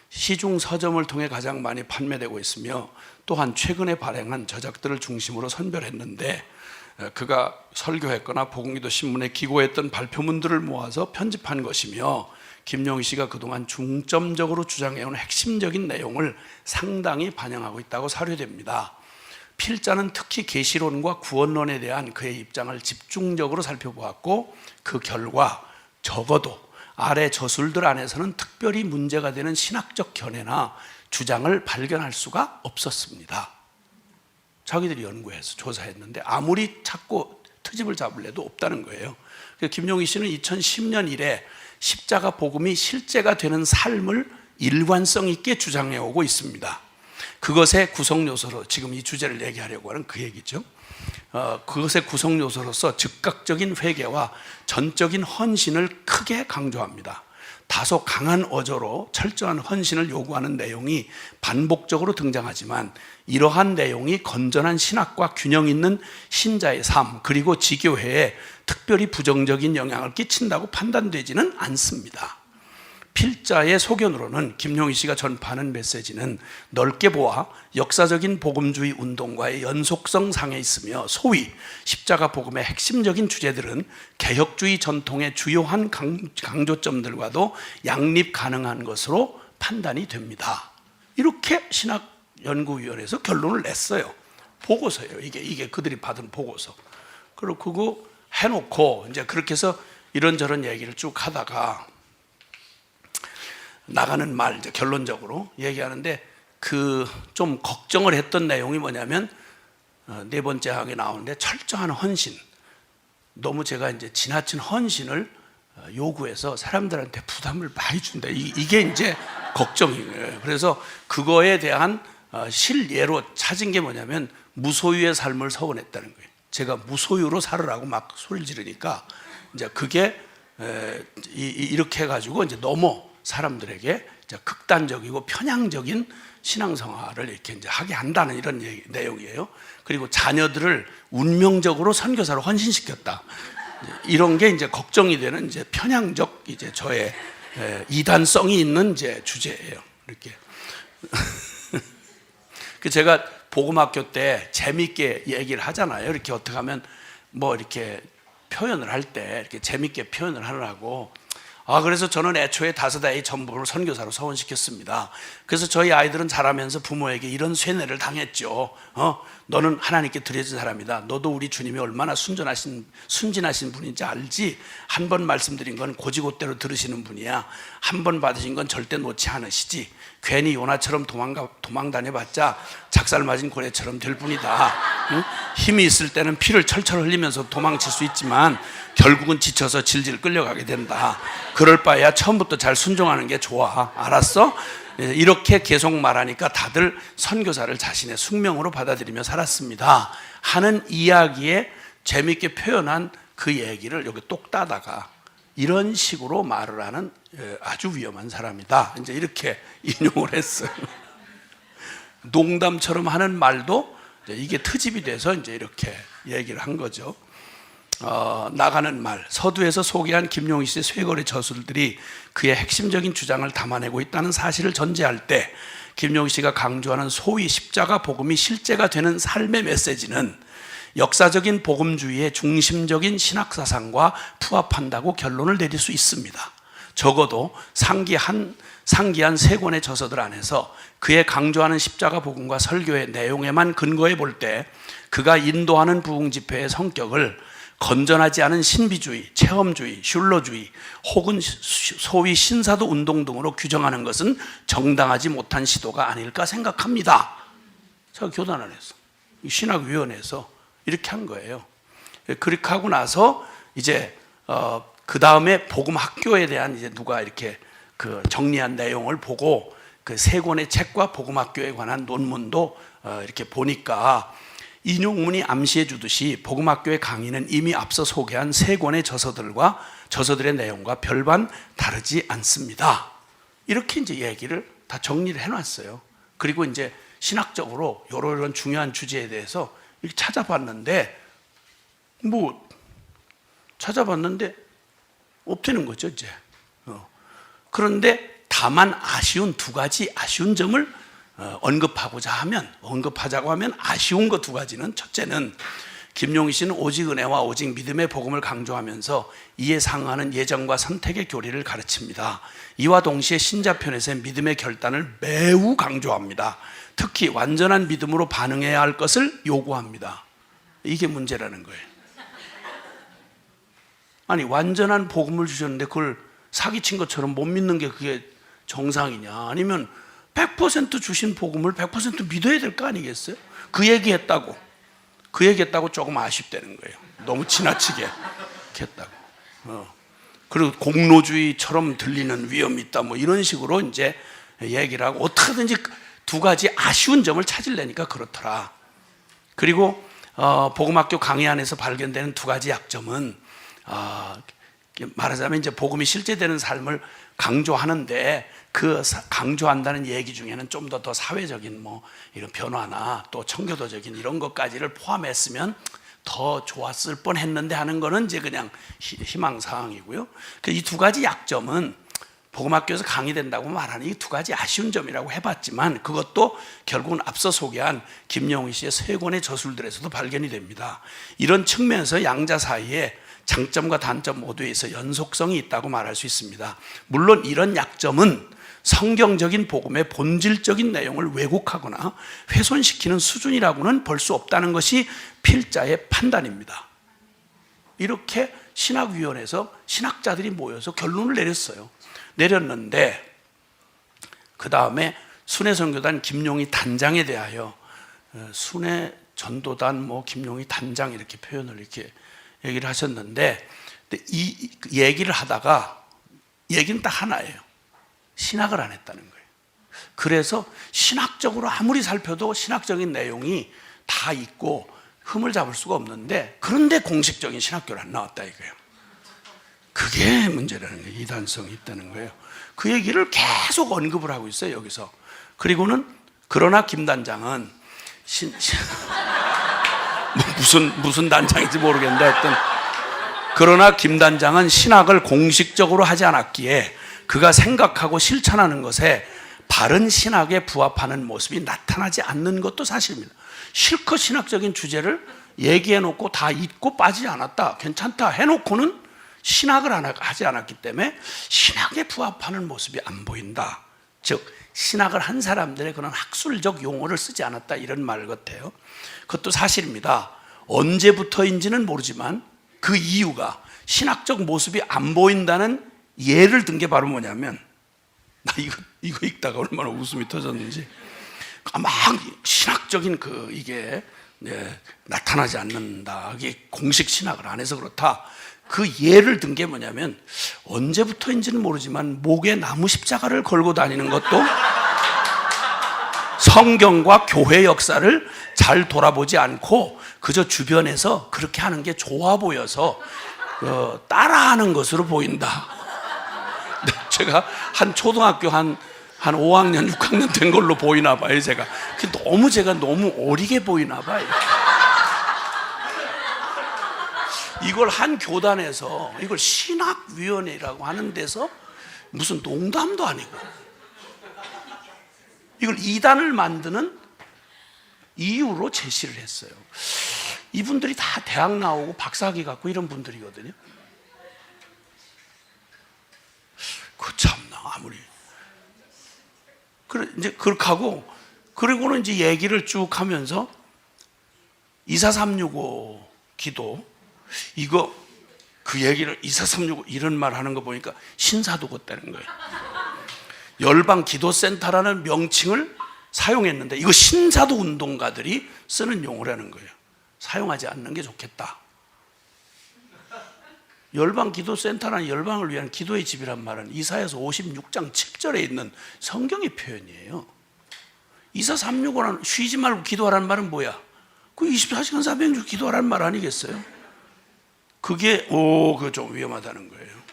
시중 서점을 통해 가장 많이 판매되고 있으며 또한 최근에 발행한 저작들을 중심으로 선별했는데 그가 설교했거나 복음기도 신문에 기고했던 발표문들을 모아서 편집한 것이며 김용희 씨가 그동안 중점적으로 주장해온 핵심적인 내용을 상당히 반영하고 있다고 사료됩니다. 필자는 특히 계시론과 구원론에 대한 그의 입장을 집중적으로 살펴보았고 그 결과 적어도 아래 저술들 안에서는 특별히 문제가 되는 신학적 견해나 주장을 발견할 수가 없었습니다. 자기들이 연구해서 조사했는데 아무리 찾고 트집을 잡을 애도 없다는 거예요. 김용희 씨는 2010년 이래 십자가 복음이 실제가 되는 삶을 일관성 있게 주장해 오고 있습니다. 그것의 구성 요소로 지금 이 주제를 얘기하려고 하는 그 얘기죠. 그것의 구성 요소로서 즉각적인 회개와 전적인 헌신을 크게 강조합니다. 다소 강한 어조로 철저한 헌신을 요구하는 내용이 반복적으로 등장하지만 이러한 내용이 건전한 신학과 균형 있는 신자의 삶 그리고 지교회에 특별히 부정적인 영향을 끼친다고 판단되지는 않습니다. 필자의 소견으로는 김용희 씨가 전파하는 메시지는 넓게 보아 역사적인 복음주의 운동과의 연속성 상에 있으며 소위 십자가 복음의 핵심적인 주제들은 개혁주의 전통의 주요한 강조점들과도 양립 가능한 것으로 판단이 됩니다. 이렇게 신학연구위원회에서 결론을 냈어요. 보고서예요. 이게 그들이 받은 보고서. 그리고 그거 해놓고 이제 그렇게 해서 이런저런 얘기를 쭉 하다가 나가는 말 이제 결론적으로 얘기하는데 그 좀 걱정을 했던 내용이 뭐냐면 네 번째 항에 나오는데 철저한 헌신. 너무 제가 이제 지나친 헌신을 요구해서 사람들한테 부담을 많이 준다. 이게 이제 걱정이에요. 그래서 그거에 대한 실예로 찾은 게 뭐냐면 무소유의 삶을 서원했다는 거예요. 제가 무소유로 살으라고 막 소리를 지르니까 이제 그게 이렇게 해가지고 이제 너무 사람들에게 극단적이고 편향적인 신앙생활을 이렇게 이제 하게 한다는 이런 내용이에요. 그리고 자녀들을 운명적으로 선교사로 헌신시켰다. 이런 게 이제 걱정이 되는 이제 편향적 이제 저의 이단성이 있는 이제 주제예요. 이렇게. 그 제가 복음학교 때 재밌게 얘기를 하잖아요. 이렇게 어떻게 하면 뭐 이렇게 표현을 할 때 이렇게 재밌게 표현을 하느라고. 그래서 저는 애초에 5아이 전부를 선교사로 서원시켰습니다. 그래서 저희 아이들은 자라면서 부모에게 이런 쇠뇌를 당했죠. 너는 하나님께 드려진 사람이다. 너도 우리 주님이 얼마나 순진하신 분인지 알지? 한 번 말씀드린 건 고지고대로 들으시는 분이야. 한 번 받으신 건 절대 놓지 않으시지. 괜히 요나처럼 도망 다녀봤자 작살 맞은 고래처럼 될 뿐이다. 응? 힘이 있을 때는 피를 철철 흘리면서 도망칠 수 있지만 결국은 지쳐서 질질 끌려가게 된다. 그럴 바에야 처음부터 잘 순종하는 게 좋아. 알았어? 이렇게 계속 말하니까 다들 선교사를 자신의 숙명으로 받아들이며 살았습니다 하는 이야기에 재밌게 표현한 그 얘기를 여기 똑 따다가 이런 식으로 말을 하는 아주 위험한 사람이다. 이제 이렇게 인용을 했어요. 농담처럼 하는 말도 이게 트집이 돼서 이제 이렇게 얘기를 한 거죠. 나가는 말, 서두에서 소개한 김용희 씨의 쇄골의 저술들이 그의 핵심적인 주장을 담아내고 있다는 사실을 전제할 때 김용희 씨가 강조하는 소위 십자가 복음이 실제가 되는 삶의 메시지는 역사적인 복음주의의 중심적인 신학사상과 부합한다고 결론을 내릴 수 있습니다. 적어도 상기한 3권의 저서들 안에서 그의 강조하는 십자가 복음과 설교의 내용에만 근거해 볼 때 그가 인도하는 부흥 집회의 성격을 건전하지 않은 신비주의, 체험주의, 슐러주의 혹은 소위 신사도 운동 등으로 규정하는 것은 정당하지 못한 시도가 아닐까 생각합니다. 제가 교단 안에서 신학위원회에서 이렇게 한 거예요. 그렇게 하고 나서 이제 그 다음에 복음 학교에 대한 이제 누가 이렇게 그 정리한 내용을 보고 그 3권의 책과 복음 학교에 관한 논문도 이렇게 보니까 인용문이 암시해 주듯이 복음학교의 강의는 이미 앞서 소개한 3권의 저서들의 내용과 별반 다르지 않습니다. 이렇게 이제 얘기를 다 정리를 해놨어요. 그리고 이제 신학적으로 이런 중요한 주제에 대해서 이렇게 찾아봤는데 없다는 거죠 이제. 그런데 다만 아쉬운 2가지 아쉬운 점을 언급하자고 하면 아쉬운 거 2가지는, 첫째는 김용희 씨는 오직 은혜와 오직 믿음의 복음을 강조하면서 이에 상응하는 예정과 선택의 교리를 가르칩니다. 이와 동시에 신자편에서의 믿음의 결단을 매우 강조합니다. 특히 완전한 믿음으로 반응해야 할 것을 요구합니다. 이게 문제라는 거예요. 아니 완전한 복음을 주셨는데 그걸 사기친 것처럼 못 믿는 게 그게 정상이냐? 아니면 100% 주신 복음을 100% 믿어야 될 거 아니겠어요? 그 얘기했다고. 그 얘기했다고 조금 아쉽다는 거예요. 너무 지나치게 했다고. 그리고 공로주의처럼 들리는 위험이 있다 뭐 이런 식으로 이제 얘기를 하고 어떻게든지 두 가지 아쉬운 점을 찾으려니까 그렇더라. 그리고 복음학교 강의 안에서 발견되는 두 가지 약점은 말하자면 이제 복음이 실제되는 삶을 강조하는데 그 강조한다는 얘기 중에는 좀 더 사회적인 뭐 이런 변화나 또 청교도적인 이런 것까지를 포함했으면 더 좋았을 뻔했는데 하는 거는 이제 그냥 희망사항이고요. 이 두 가지 약점은 복음학교에서 강의된다고 말하는 이 두 가지 아쉬운 점이라고 해봤지만 그것도 결국은 앞서 소개한 김영희 씨의 세 권의 저술들에서도 발견이 됩니다. 이런 측면에서 양자 사이에 장점과 단점 모두에 있어 연속성이 있다고 말할 수 있습니다. 물론 이런 약점은 성경적인 복음의 본질적인 내용을 왜곡하거나 훼손시키는 수준이라고는 볼 수 없다는 것이 필자의 판단입니다. 이렇게 신학위원회에서 신학자들이 모여서 결론을 내렸는데 그 다음에 순회선교단 김용희 단장에 대하여 순회 전도단 뭐 김용희 단장 이렇게 표현을 이렇게 얘기를 하셨는데 이 얘기를 하다가 얘기는 딱 하나예요. 신학을 안 했다는 거예요. 그래서 신학적으로 아무리 살펴도 신학적인 내용이 다 있고 흠을 잡을 수가 없는데 그런데 공식적인 신학교를 안 나왔다 이거예요. 그게 문제라는 거예요. 이단성이 있다는 거예요. 그 얘기를 계속 언급을 하고 있어요 여기서. 그리고는 그러나 김 단장은 무슨 단장인지 모르겠는데 하여튼 그러나 김 단장은 신학을 공식적으로 하지 않았기에 그가 생각하고 실천하는 것에 바른 신학에 부합하는 모습이 나타나지 않는 것도 사실입니다. 실컷 신학적인 주제를 얘기해놓고 다 잊고 빠지지 않았다, 괜찮다 해놓고는 신학을 하지 않았기 때문에 신학에 부합하는 모습이 안 보인다. 즉 신학을 한 사람들의 그런 학술적 용어를 쓰지 않았다 이런 말 같아요. 그것도 사실입니다. 언제부터인지는 모르지만 그 이유가 신학적 모습이 안 보인다는 예를 든 게 바로 뭐냐면 나 이거 읽다가 얼마나 웃음이 터졌는지 막 신학적인 이게 나타나지 않는다. 이게 공식 신학을 안 해서 그렇다. 그 예를 든 게 뭐냐면 언제부터인지는 모르지만 목에 나무 십자가를 걸고 다니는 것도 성경과 교회 역사를 잘 돌아보지 않고 그저 주변에서 그렇게 하는 게 좋아 보여서 따라하는 것으로 보인다. 제가 한 초등학교 한 5학년, 6학년 된 걸로 보이나 봐요, 제가. 제가 너무 어리게 보이나 봐요. 이걸 한 교단에서, 이걸 신학위원회라고 하는 데서 무슨 농담도 아니고, 이걸 이단을 만드는 이유로 제시를 했어요. 이분들이 다 대학 나오고 박사학위 갖고 이런 분들이거든요. 참나, 아무리. 이제 그렇게 하고, 그리고는 이제 얘기를 쭉 하면서 24365 기도, 그 얘기를 24365 이런 말 하는 거 보니까 신사도 같다는 거예요. 열방 기도센터라는 명칭을 사용했는데 이거 신사도 운동가들이 쓰는 용어라는 거예요. 사용하지 않는 게 좋겠다. 열방 기도센터라는 열방을 위한 기도의 집이란 말은 이사야서 56장 7절에 있는 성경의 표현이에요. 24365는 쉬지 말고 기도하라는 말은 뭐야? 그 24시간 400일 기도하라는 말 아니겠어요? 그게 그거 좀 위험하다는 거예요.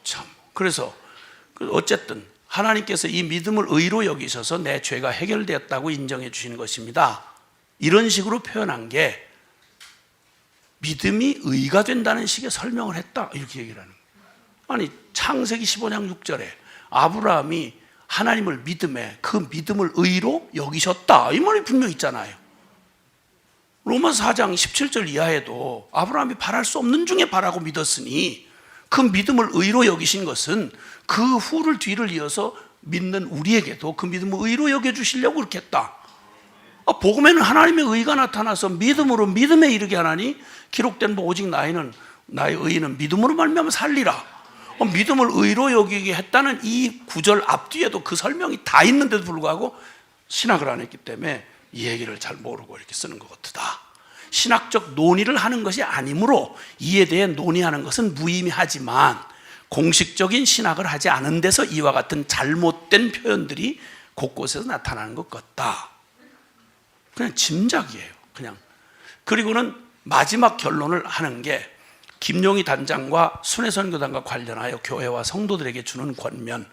참. 그래서 어쨌든 하나님께서 이 믿음을 의로 여기셔서 내 죄가 해결되었다고 인정해 주시는 것입니다. 이런 식으로 표현한 게 믿음이 의가 된다는 식의 설명을 했다 이렇게 얘기를 하는 거예요. 아니 창세기 15장 6절에 아브라함이 하나님을 믿음에 그 믿음을 의로 여기셨다 이 말이 분명히 있잖아요. 로마서 4장 17절 이하에도 아브라함이 바랄 수 없는 중에 바라고 믿었으니 그 믿음을 의로 여기신 것은 그 후를 뒤를 이어서 믿는 우리에게도 그 믿음을 의로 여겨주시려고 그렇게 했다. 복음에는 하나님의 의가 나타나서 믿음으로 믿음에 이르게 하나니 기록된 바 오직 나의 의는 믿음으로 말미암아 살리라. 믿음을 의로 여기게 했다는 이 구절 앞뒤에도 그 설명이 다 있는데도 불구하고 신학을 안 했기 때문에 이 얘기를 잘 모르고 이렇게 쓰는 것 같다. 신학적 논의를 하는 것이 아니므로 이에 대해 논의하는 것은 무의미하지만 공식적인 신학을 하지 않은 데서 이와 같은 잘못된 표현들이 곳곳에서 나타나는 것 같다. 그냥 짐작이에요. 그냥. 그리고는 마지막 결론을 하는 게 김용희 단장과 순회선교단과 관련하여 교회와 성도들에게 주는 권면.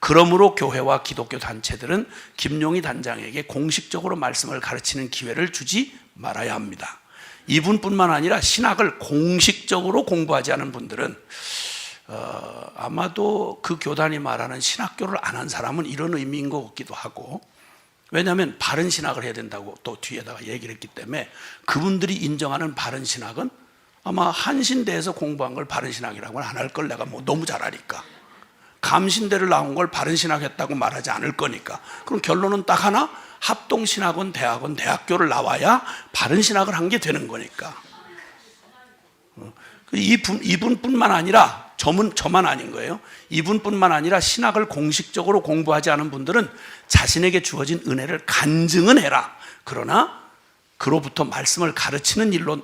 그러므로 교회와 기독교 단체들은 김용희 단장에게 공식적으로 말씀을 가르치는 기회를 주지 말아야 합니다. 이분뿐만 아니라 신학을 공식적으로 공부하지 않은 분들은 아마도 그 교단이 말하는 신학교를 안 한 사람은 이런 의미인 것 같기도 하고, 왜냐하면 바른 신학을 해야 된다고 또 뒤에다가 얘기를 했기 때문에 그분들이 인정하는 바른 신학은 아마 한신대에서 공부한 걸 바른 신학이라고는 안 할 걸 내가 뭐 너무 잘 아니까. 감신대를 나온 걸 바른 신학했다고 말하지 않을 거니까. 그럼 결론은 딱 하나, 합동신학원, 대학원, 대학교를 나와야 바른 신학을 한 게 되는 거니까. 이분뿐만 아니라 저만 아닌 거예요. 이분뿐만 아니라 신학을 공식적으로 공부하지 않은 분들은 자신에게 주어진 은혜를 간증은 해라. 그러나 그로부터 말씀을 가르치는 일로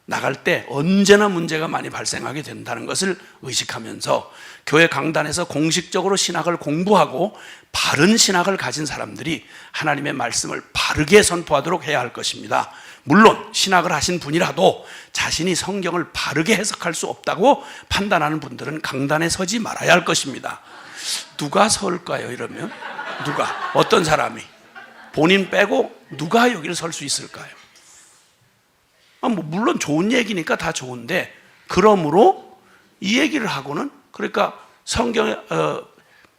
나갈 때 언제나 문제가 많이 발생하게 된다는 것을 의식하면서 교회 강단에서 공식적으로 신학을 공부하고 바른 신학을 가진 사람들이 하나님의 말씀을 바르게 선포하도록 해야 할 것입니다. 물론 신학을 하신 분이라도 자신이 성경을 바르게 해석할 수 없다고 판단하는 분들은 강단에 서지 말아야 할 것입니다. 누가 설까요? 이러면 누가? 어떤 사람이? 본인 빼고 누가 여기를 설 수 있을까요? 물론 좋은 얘기니까 다 좋은데, 그러므로 이 얘기를 하고는, 그러니까 성경에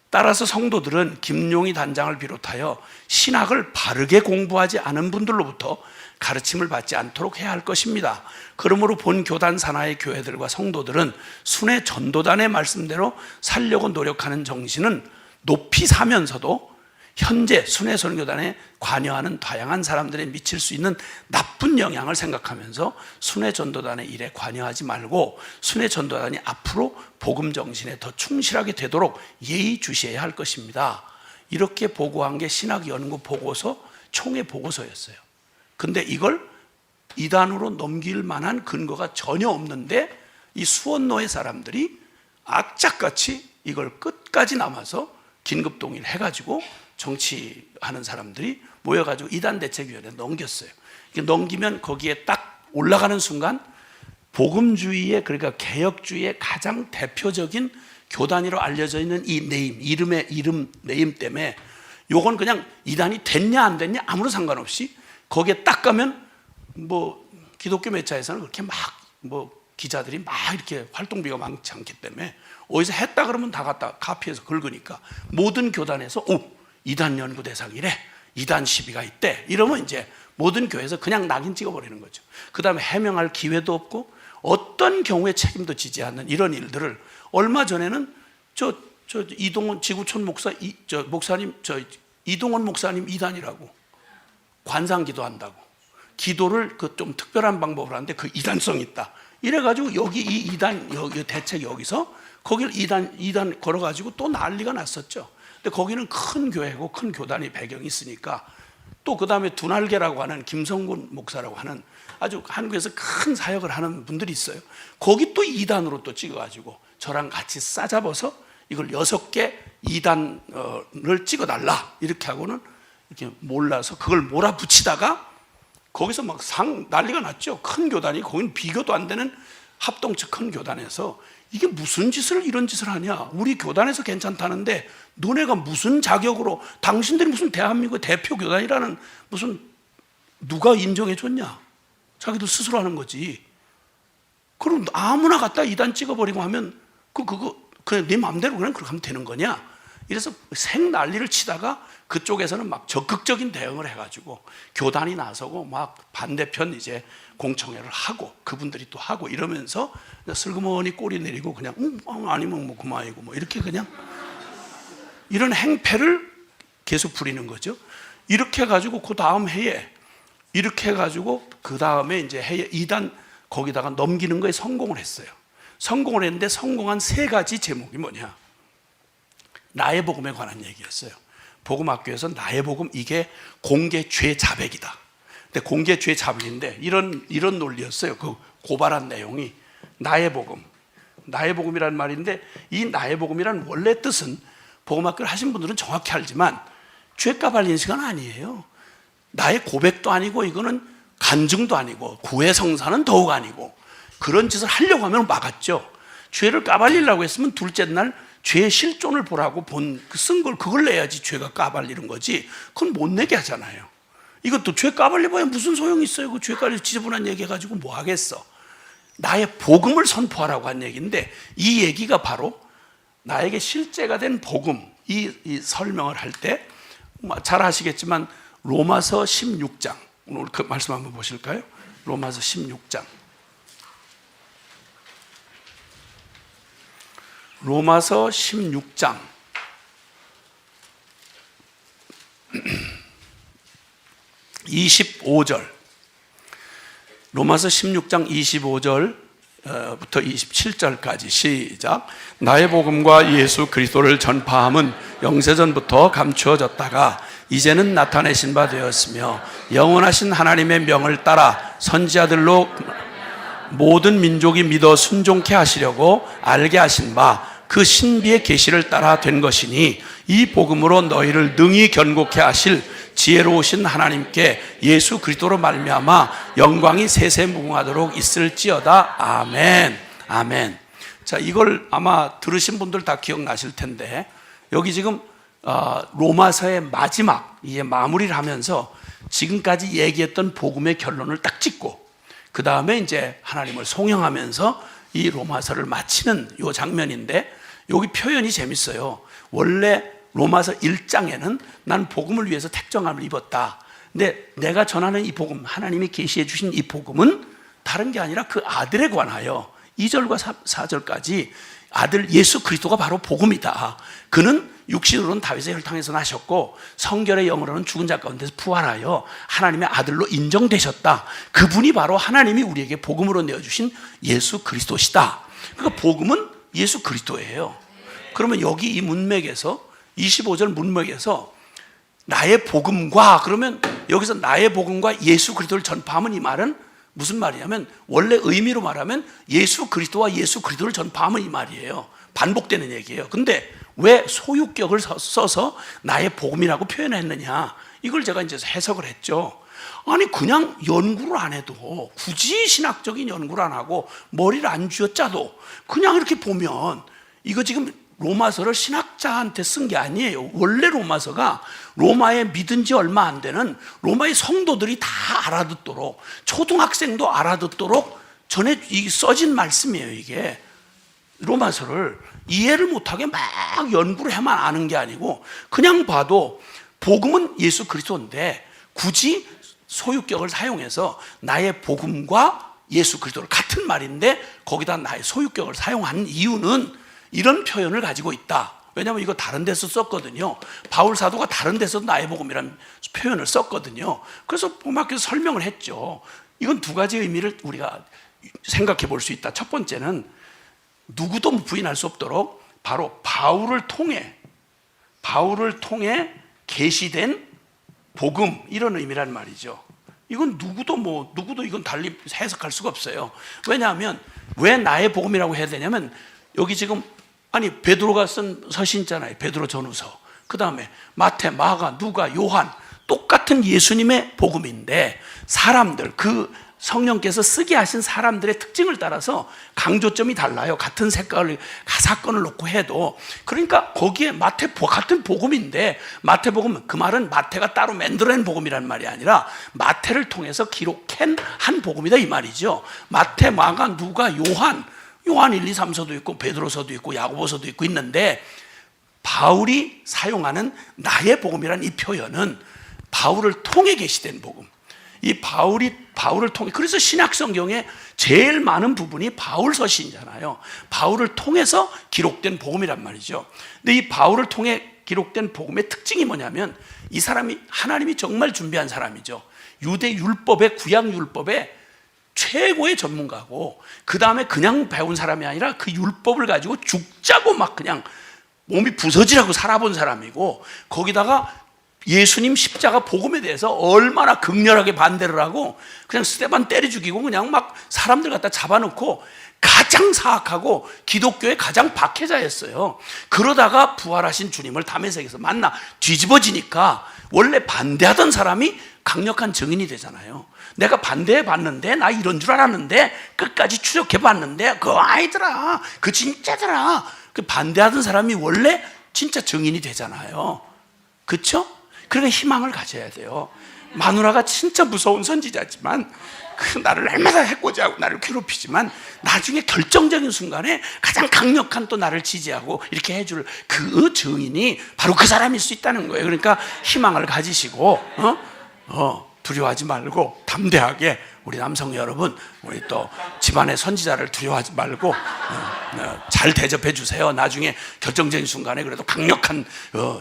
따라서 성도들은 김용희 단장을 비롯하여 신학을 바르게 공부하지 않은 분들로부터 가르침을 받지 않도록 해야 할 것입니다. 그러므로 본 교단 산하의 교회들과 성도들은 순회 전도단의 말씀대로 살려고 노력하는 정신은 높이 사면서도 현재 순회 선교단에 관여하는 다양한 사람들에 미칠 수 있는 나쁜 영향을 생각하면서 순회 전도단의 일에 관여하지 말고 순회 전도단이 앞으로 복음 정신에 더 충실하게 되도록 예의주시해야 할 것입니다. 이렇게 보고한 게 신학연구 보고서 총회 보고서였어요. 근데 이걸 이단으로 넘길 만한 근거가 전혀 없는데 이 수원노회 사람들이 악착같이 이걸 끝까지 남아서 긴급동의를 해가지고 정치하는 사람들이 모여가지고 이단대책위원회에 넘겼어요. 넘기면 거기에 딱 올라가는 순간 복음주의의, 그러니까 개혁주의의 가장 대표적인 교단위로 알려져 있는 이 이름 네임 때문에 요건 그냥 이단이 됐냐 안 됐냐 아무런 상관없이 거기에 딱 가면 뭐 기독교 매체에서는 그렇게 막 기자들이 막 이렇게 활동비가 많지 않기 때문에 어디서 했다 그러면 다 갖다 카피해서 긁으니까 모든 교단에서 이단 연구 대상이래, 이단 시비가 있대, 이러면 이제 모든 교회에서 그냥 낙인 찍어버리는 거죠. 그 다음에 해명할 기회도 없고 어떤 경우에 책임도 지지 않는 이런 일들을 얼마 전에는 이동원 지구촌 목사님 이동원 목사님 이단이라고 관상기도 한다고 기도를 그 좀 특별한 방법으로 하는데 그 이단성 있다 이래가지고 여기 이 이단 여기 대책 여기서 거기를 이단 걸어가지고 또 난리가 났었죠. 근데 거기는 큰 교회고 큰 교단이 배경이 있으니까 또 그 다음에 두날개라고 하는 김성군 목사라고 하는 아주 한국에서 큰 사역을 하는 분들이 있어요. 거기 또 2단으로 또 찍어가지고 저랑 같이 싸잡아서 이걸 6개 2단을 찍어달라 이렇게 하고는 이렇게 몰라서 그걸 몰아붙이다가 거기서 막 난리가 났죠. 큰 교단이 거기는 비교도 안 되는 합동측 큰 교단에서 이게 무슨 짓을 이런 짓을 하냐, 우리 교단에서 괜찮다는데 너네가 무슨 자격으로 당신들이 무슨 대한민국의 대표 교단이라는 무슨 누가 인정해 줬냐, 자기도 스스로 하는 거지. 그럼 아무나 갖다 2단 찍어버리고 하면 그냥 네 마음대로 그냥 그렇게 하면 되는 거냐. 이래서 생 난리를 치다가 그쪽에서는 막 적극적인 대응을 해가지고 교단이 나서고 막 반대편 이제 공청회를 하고 그분들이 또 하고 이러면서 슬그머니 꼬리 내리고 그냥 아니면 뭐 그만이고 뭐 이렇게 그냥 이런 행패를 계속 부리는 거죠. 이렇게 해가지고 그 다음 해에 이렇게 해가지고 그 다음에 이제 해에 2단 거기다가 넘기는 거에 성공을 했어요. 성공을 했는데 성공한 3가지 제목이 뭐냐, 나의 복음에 관한 얘기였어요. 복음학교에서 나의 복음 이게 공개 죄 자백이다. 근데 공개 죄 자백인데 이런 논리였어요. 그 고발한 내용이 나의 복음, 나의 복음이라는 말인데 이 나의 복음이라는 원래 뜻은 복음학교를 하신 분들은 정확히 알지만 죄 까발리는 시간 아니에요. 나의 고백도 아니고 이거는 간증도 아니고 구의 성사는 더욱 아니고 그런 짓을 하려고 하면 막았죠. 죄를 까발리려고 했으면 둘째 날 죄의 실존을 보라고 쓴 걸 그걸 내야지 죄가 까발리는 거지. 그건 못 내게 하잖아요. 이것도 죄 까발려봐야 무슨 소용이 있어요. 그 죄까지 지저분한 얘기 해가지고 뭐 하겠어. 나의 복음을 선포하라고 한 얘기인데 이 얘기가 바로 나에게 실제가 된 복음 이 설명을 할 때 잘 아시겠지만 로마서 16장 오늘 그 말씀 한번 보실까요? 로마서 16장 로마서 16장 25절 로마서 16장 25절부터 27절까지 시작. 나의 복음과 예수 그리스도를 전파함은 영세전부터 감추어졌다가 이제는 나타내신 바 되었으며 영원하신 하나님의 명을 따라 선지자들로 모든 민족이 믿어 순종케 하시려고 알게 하신 바 그 신비의 계시를 따라 된 것이니 이 복음으로 너희를 능히 견고케 하실 지혜로우신 하나님께 예수 그리스도로 말미암아 영광이 세세무궁하도록 있을지어다. 아멘. 아멘. 자, 이걸 아마 들으신 분들 다 기억나실 텐데 여기 지금 로마서의 마지막 이제 마무리를 하면서 지금까지 얘기했던 복음의 결론을 딱 찍고 그 다음에 이제 하나님을 송영하면서 이 로마서를 마치는 이 장면인데 여기 표현이 재밌어요. 원래 로마서 1장에는 난 복음을 위해서 택정함을 입었다. 근데 내가 전하는 이 복음, 하나님이 계시해 주신 이 복음은 다른 게 아니라 그 아들에 관하여 2절과 4절까지 아들 예수 그리스도가 바로 복음이다. 그는 육신으로는 다윗의 혈통에서 나셨고 성결의 영으로는 죽은 자 가운데서 부활하여 하나님의 아들로 인정되셨다. 그분이 바로 하나님이 우리에게 복음으로 내어주신 예수 그리스도시다. 그러니까 복음은 예수 그리스도예요. 그러면 여기 이 문맥에서 25절 문맥에서 나의 복음과 그러면 여기서 나의 복음과 예수 그리스도를 전파하면 이 말은 무슨 말이냐면 원래 의미로 말하면 예수 그리스도와 예수 그리스도를 전파하면 이 말이에요. 반복되는 얘기예요. 근데 왜 소유격을 써서 나의 복음이라고 표현했느냐? 이걸 제가 이제 해석을 했죠. 아니 그냥 연구를 안 해도 굳이 신학적인 연구를 안 하고 머리를 안 쥐어짜도 그냥 이렇게 보면 이거 지금 로마서를 신학자한테 쓴 게 아니에요. 원래 로마서가 로마에 믿은 지 얼마 안 되는 로마의 성도들이 다 알아듣도록 초등학생도 알아듣도록 전에 써진 말씀이에요. 이게 로마서를 이해를 못하게 막 연구를 해만 아는 게 아니고 그냥 봐도 복음은 예수 그리스도인데 굳이 소유격을 사용해서 나의 복음과 예수 그리스도를 같은 말인데 거기다 나의 소유격을 사용한 이유는 이런 표현을 가지고 있다. 왜냐하면 이거 다른 데서 썼거든요. 바울 사도가 다른 데서도 나의 복음이라는 표현을 썼거든요. 그래서 복음학교에서 설명을 했죠. 이건 두 가지 의미를 우리가 생각해 볼 수 있다. 첫 번째는 누구도 부인할 수 없도록 바로 바울을 통해 계시된 복음 이런 의미란 말이죠. 이건 누구도 이건 달리 해석할 수가 없어요. 왜냐하면 왜 나의 복음이라고 해야 되냐면 여기 지금 아니 베드로가 쓴 서신 있잖아요. 베드로 전후서. 그 다음에 마태, 마가, 누가, 요한 똑같은 예수님의 복음인데 사람들 그 성령께서 쓰게 하신 사람들의 특징을 따라서 강조점이 달라요. 같은 색깔을 사건을 놓고 해도 그러니까 거기에 같은 복음인데 마태복음 그 말은 마태가 따로 만들어낸 복음이라는 말이 아니라 마태를 통해서 기록한 한 복음이다 이 말이죠. 마태, 마가, 누가, 요한 1, 2, 3서도 있고 베드로서도 있고 야고보서도 있고 있는데 바울이 사용하는 나의 복음이라는 이 표현은 바울을 통해 계시된 복음. 이 바울을 통해 그래서 신약 성경에 제일 많은 부분이 바울 서신이잖아요. 바울을 통해서 기록된 복음이란 말이죠. 근데 이 바울을 통해 기록된 복음의 특징이 뭐냐면 이 사람이 하나님이 정말 준비한 사람이죠. 유대 율법의 구약 율법의 최고의 전문가고 그 다음에 그냥 배운 사람이 아니라 그 율법을 가지고 죽자고 막 그냥 몸이 부서지라고 살아본 사람이고, 거기다가 예수님 십자가 복음에 대해서 얼마나 극렬하게 반대를 하고 그냥 스테반 때려 죽이고 그냥 막 사람들 갖다 잡아놓고 가장 사악하고 기독교의 가장 박해자였어요. 그러다가 부활하신 주님을 다메섹에서 만나 뒤집어지니까 원래 반대하던 사람이 강력한 증인이 되잖아요. 내가 반대해 봤는데, 나 이런 줄 알았는데, 끝까지 추적해 봤는데 그거 아니더라, 그 진짜더라. 그 반대하던 사람이 원래 진짜 증인이 되잖아요. 그렇죠? 그러니까 희망을 가져야 돼요. 마누라가 진짜 무서운 선지자지만 나를 날마다 해코지하고 나를 괴롭히지만 나중에 결정적인 순간에 가장 강력한 또 나를 지지하고 이렇게 해줄 그 증인이 바로 그 사람일 수 있다는 거예요. 그러니까 희망을 가지시고 두려워하지 말고 담대하게, 우리 남성 여러분, 우리 또 집안의 선지자를 두려워하지 말고 잘 대접해 주세요. 나중에 결정적인 순간에 그래도 강력한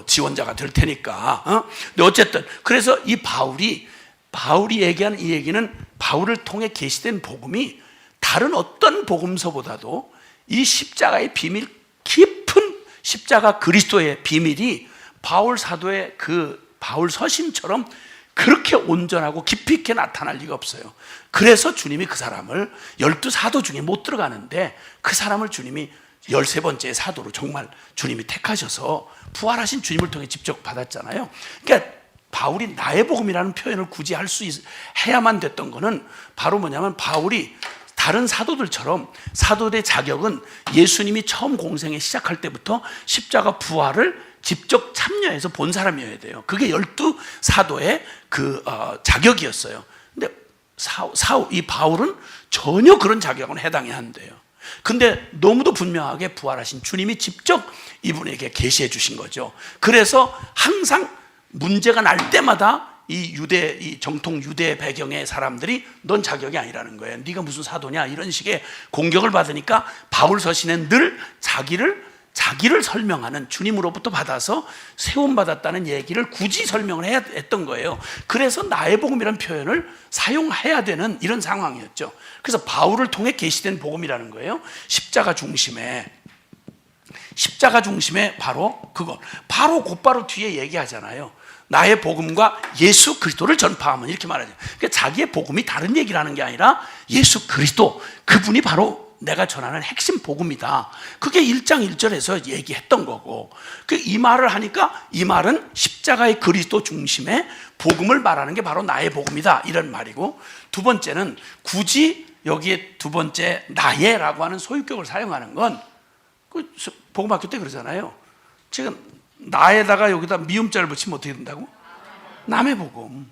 지원자가 될 테니까. 근데 어쨌든 그래서 이 바울이 얘기하는 이 얘기는, 바울을 통해 계시된 복음이 다른 어떤 복음서보다도 이 십자가의 비밀, 깊은 십자가 그리스도의 비밀이 바울 사도의 그 바울 서신처럼 그렇게 온전하고 깊이 있게 나타날 리가 없어요. 그래서 주님이 그 사람을 12사도 중에 못 들어가는데 그 사람을 주님이 13번째 사도로 정말 주님이 택하셔서 부활하신 주님을 통해 직접 받았잖아요. 그러니까 바울이 나의 복음이라는 표현을 굳이 해야만 됐던 거는 바로 뭐냐면, 바울이 다른 사도들처럼 사도의 자격은 예수님이 처음 공생에 시작할 때부터 십자가 부활을 직접 참여해서 본 사람이어야 돼요. 그게 12사도의 그 자격이었어요. 근데 이 바울은 전혀 그런 자격은 해당이 안 돼요. 근데 너무도 분명하게 부활하신 주님이 직접 이분에게 계시해 주신 거죠. 그래서 항상 문제가 날 때마다 이 정통 유대 배경의 사람들이 넌 자격이 아니라는 거예요. 네가 무슨 사도냐, 이런 식의 공격을 받으니까 바울 서신엔 늘 자기를 설명하는, 주님으로부터 받아서 세움받았다는 얘기를 굳이 설명을 해야 했던 거예요. 그래서 나의 복음이라는 표현을 사용해야 되는 이런 상황이었죠. 그래서 바울을 통해 계시된 복음이라는 거예요. 십자가 중심에 바로 그거, 바로 곧바로 뒤에 얘기하잖아요. 나의 복음과 예수 그리스도를 전파하면, 이렇게 말하죠. 그러니까 자기의 복음이 다른 얘기를 하는 게 아니라 예수 그리스도, 그분이 바로 내가 전하는 핵심 복음이다. 그게 1장 1절에서 얘기했던 거고, 이 말을 하니까 이 말은 십자가의 그리스도 중심의 복음을 말하는 게 바로 나의 복음이다, 이런 말이고, 두 번째는 굳이 여기에 두 번째 나의라고 하는 소유격을 사용하는 건, 복음학교 때 그러잖아요. 지금 나에다가 여기다 미음자를 붙이면 어떻게 된다고? 남의 복음.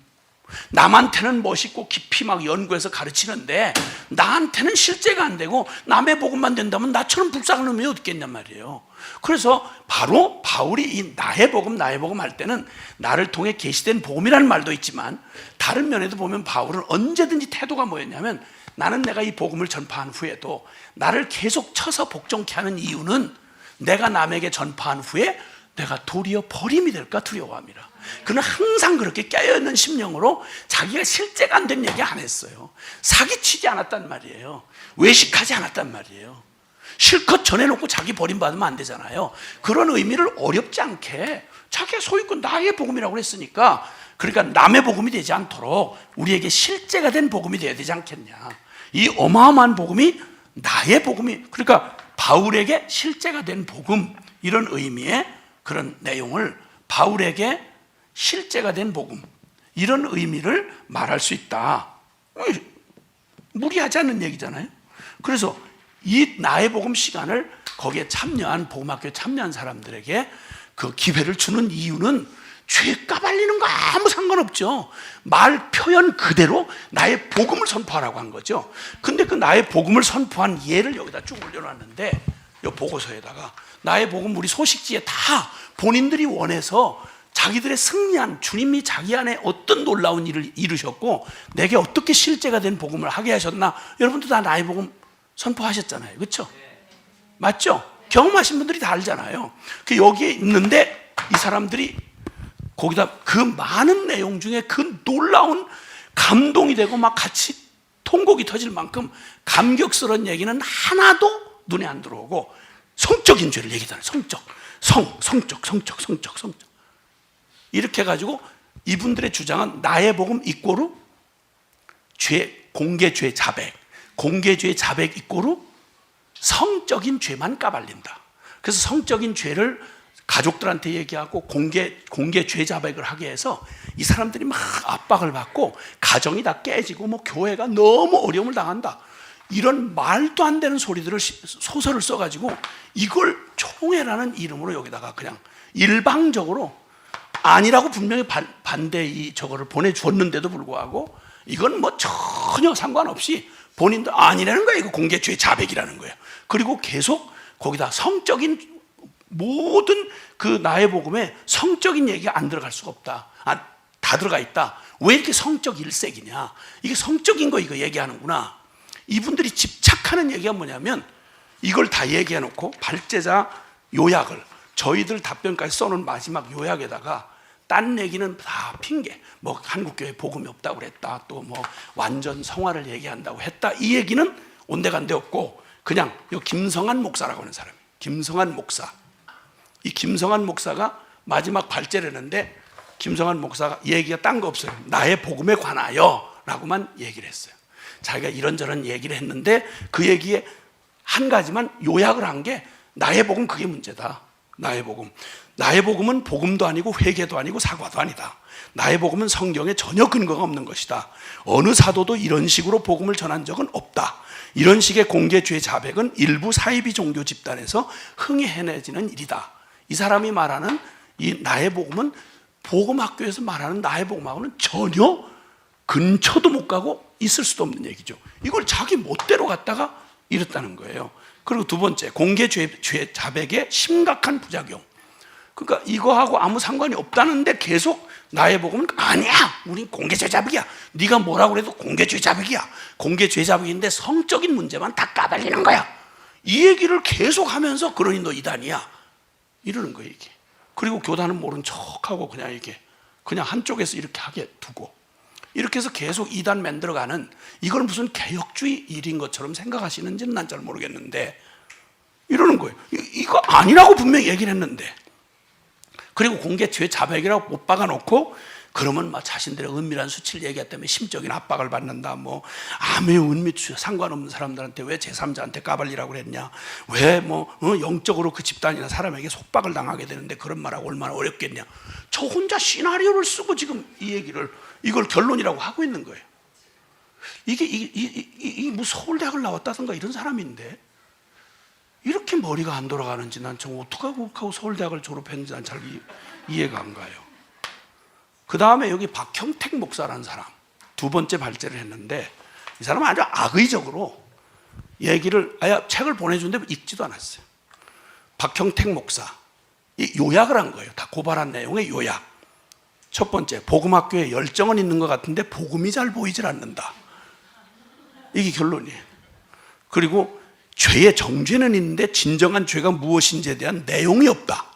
남한테는 멋있고 깊이 막 연구해서 가르치는데 나한테는 실제가 안 되고 남의 복음만 된다면 나처럼 불쌍한 놈이 어디 있겠냔 말이에요. 그래서 바로 바울이 이 나의 복음 할 때는 나를 통해 계시된 복음이라는 말도 있지만, 다른 면에도 보면 바울은 언제든지 태도가 뭐였냐면, 나는 내가 이 복음을 전파한 후에도 나를 계속 쳐서 복종케 하는 이유는 내가 남에게 전파한 후에 내가 도리어 버림이 될까 두려워함이라. 그는 항상 그렇게 깨어있는 심령으로 자기가 실제가 안 된 얘기 안 했어요. 사기치지 않았단 말이에요. 외식하지 않았단 말이에요. 실컷 전해놓고 자기 버림받으면 안 되잖아요. 그런 의미를 어렵지 않게 자기의 소유권 나의 복음이라고 했으니까, 그러니까 남의 복음이 되지 않도록 우리에게 실제가 된 복음이 되어야 되지 않겠냐. 이 어마어마한 복음이 나의 복음이, 그러니까 바울에게 실제가 된 복음, 이런 의미의 그런 내용을, 바울에게 실제가 된 복음, 이런 의미를 말할 수 있다. 무리하지 않는 얘기잖아요. 그래서 이 나의 복음 시간을 거기에 참여한, 복음학교에 참여한 사람들에게 그 기회를 주는 이유는 죄 까발리는 거 아무 상관없죠. 말 표현 그대로 나의 복음을 선포하라고 한 거죠. 근데 그 나의 복음을 선포한 예를 여기다 쭉 올려놨는데, 이 보고서에다가 나의 복음 우리 소식지에 다 본인들이 원해서 자기들의 승리한, 주님이 자기 안에 어떤 놀라운 일을 이루셨고 내게 어떻게 실제가 된 복음을 하게 하셨나, 여러분도 다 나의 복음 선포하셨잖아요. 그렇죠? 맞죠? 경험하신 분들이 다 알잖아요. 그 여기에 있는데 이 사람들이 거기다 그 많은 내용 중에 그 놀라운, 감동이 되고 막 같이 통곡이 터질 만큼 감격스러운 얘기는 하나도 눈에 안 들어오고, 성적인 죄를 얘기하잖아요. 성적 이렇게 해가지고 이분들의 주장은 나의 복음 이꼬르 공개죄 자백, 공개죄 자백 이꼬르 성적인 죄만 까발린다. 그래서 성적인 죄를 가족들한테 얘기하고 공개죄 자백을 하게 해서 이 사람들이 막 압박을 받고 가정이 다 깨지고 뭐 교회가 너무 어려움을 당한다. 이런 말도 안 되는 소리들을 소설을 써가지고 이걸 총회라는 이름으로 여기다가 그냥 일방적으로 아니라고 분명히 반대 저거를 보내주었는데도 불구하고 이건 뭐 전혀 상관없이 본인도 아니라는 거예요. 이거 공개죄 자백이라는 거예요. 그리고 계속 거기다 성적인 모든 그 나의 복음에 성적인 얘기가 안 들어갈 수가 없다. 다 들어가 있다. 왜 이렇게 성적 일색이냐? 이게 성적인 거 이거 얘기하는구나. 이분들이 집착하는 얘기가 뭐냐면 이걸 다 얘기해 놓고 발제자 요약을 저희들 답변까지 써놓은 마지막 요약에다가 딴 얘기는 다 핑계. 뭐 한국교회 복음이 없다고 그랬다. 또 뭐 완전 성화를 얘기한다고 했다. 이 얘기는 온데간데 없고 그냥 요 김성한 목사라고 하는 사람이에요. 김성한 목사. 이 김성한 목사가 마지막 발제를 했는데 김성한 목사가 얘기가 딴 거 없어요. 나의 복음에 관하여 라고만 얘기를 했어요. 자기가 이런저런 얘기를 했는데 그 얘기에 한 가지만 요약을 한 게 나의 복음 그게 문제다. 나의 복음. 나의 복음은 복음도 아니고 회개도 아니고 사과도 아니다. 나의 복음은 성경에 전혀 근거가 없는 것이다. 어느 사도도 이런 식으로 복음을 전한 적은 없다. 이런 식의 공개죄 자백은 일부 사이비 종교 집단에서 흥이 해내지는 일이다. 이 사람이 말하는 이 나의 복음은 복음학교에서 말하는 나의 복음하고는 전혀 근처도 못 가고 있을 수도 없는 얘기죠. 이걸 자기 멋대로 갖다가 이랬다는 거예요. 그리고 두 번째, 공개죄 자백의 심각한 부작용. 그러니까 이거하고 아무 상관이 없다는데 계속 나의 복음은 아니야. 우린 공개죄 자백이야. 네가 뭐라고 해도 공개죄 자백이야. 공개죄 자백인데 성적인 문제만 다 까발리는 거야. 이 얘기를 계속 하면서 그러니 너 이단이야. 이러는 거예요, 이게. 그리고 교단은 모른 척하고 그냥 이렇게 그냥 한쪽에서 이렇게 하게 두고 이렇게 해서 계속 이단 만들어가는 이걸 무슨 개혁주의 일인 것처럼 생각하시는지는 난 잘 모르겠는데 이러는 거예요. 이거 아니라고 분명히 얘기를 했는데 그리고 공개죄 자백이라고 못 박아놓고 그러면 막 자신들의 은밀한 수치를 얘기했기 때문에 심적인 압박을 받는다. 뭐 아무 은밀 상관없는 사람들한테 왜 제3자한테 까발리라고 그랬냐. 왜 뭐 영적으로 그 집단이나 사람에게 속박을 당하게 되는데 그런 말하고 얼마나 어렵겠냐. 저 혼자 시나리오를 쓰고 지금 이 얘기를 이걸 결론이라고 하고 있는 거예요. 이게 뭐 서울대학을 나왔다든가 이런 사람인데 이렇게 머리가 안 돌아가는지 난 좀 어떡하고 서울대학을 졸업했는지 난 잘 이해가 안 가요. 그 다음에 여기 박형택 목사라는 사람 두 번째 발제를 했는데 이 사람은 아주 악의적으로 얘기를 책을 보내주는데 읽지도 않았어요. 박형택 목사 이 요약을 한 거예요. 다 고발한 내용의 요약. 첫 번째, 복음학교에 열정은 있는 것 같은데 복음이 잘 보이질 않는다. 이게 결론이에요. 그리고 죄의 정죄는 있는데 진정한 죄가 무엇인지에 대한 내용이 없다.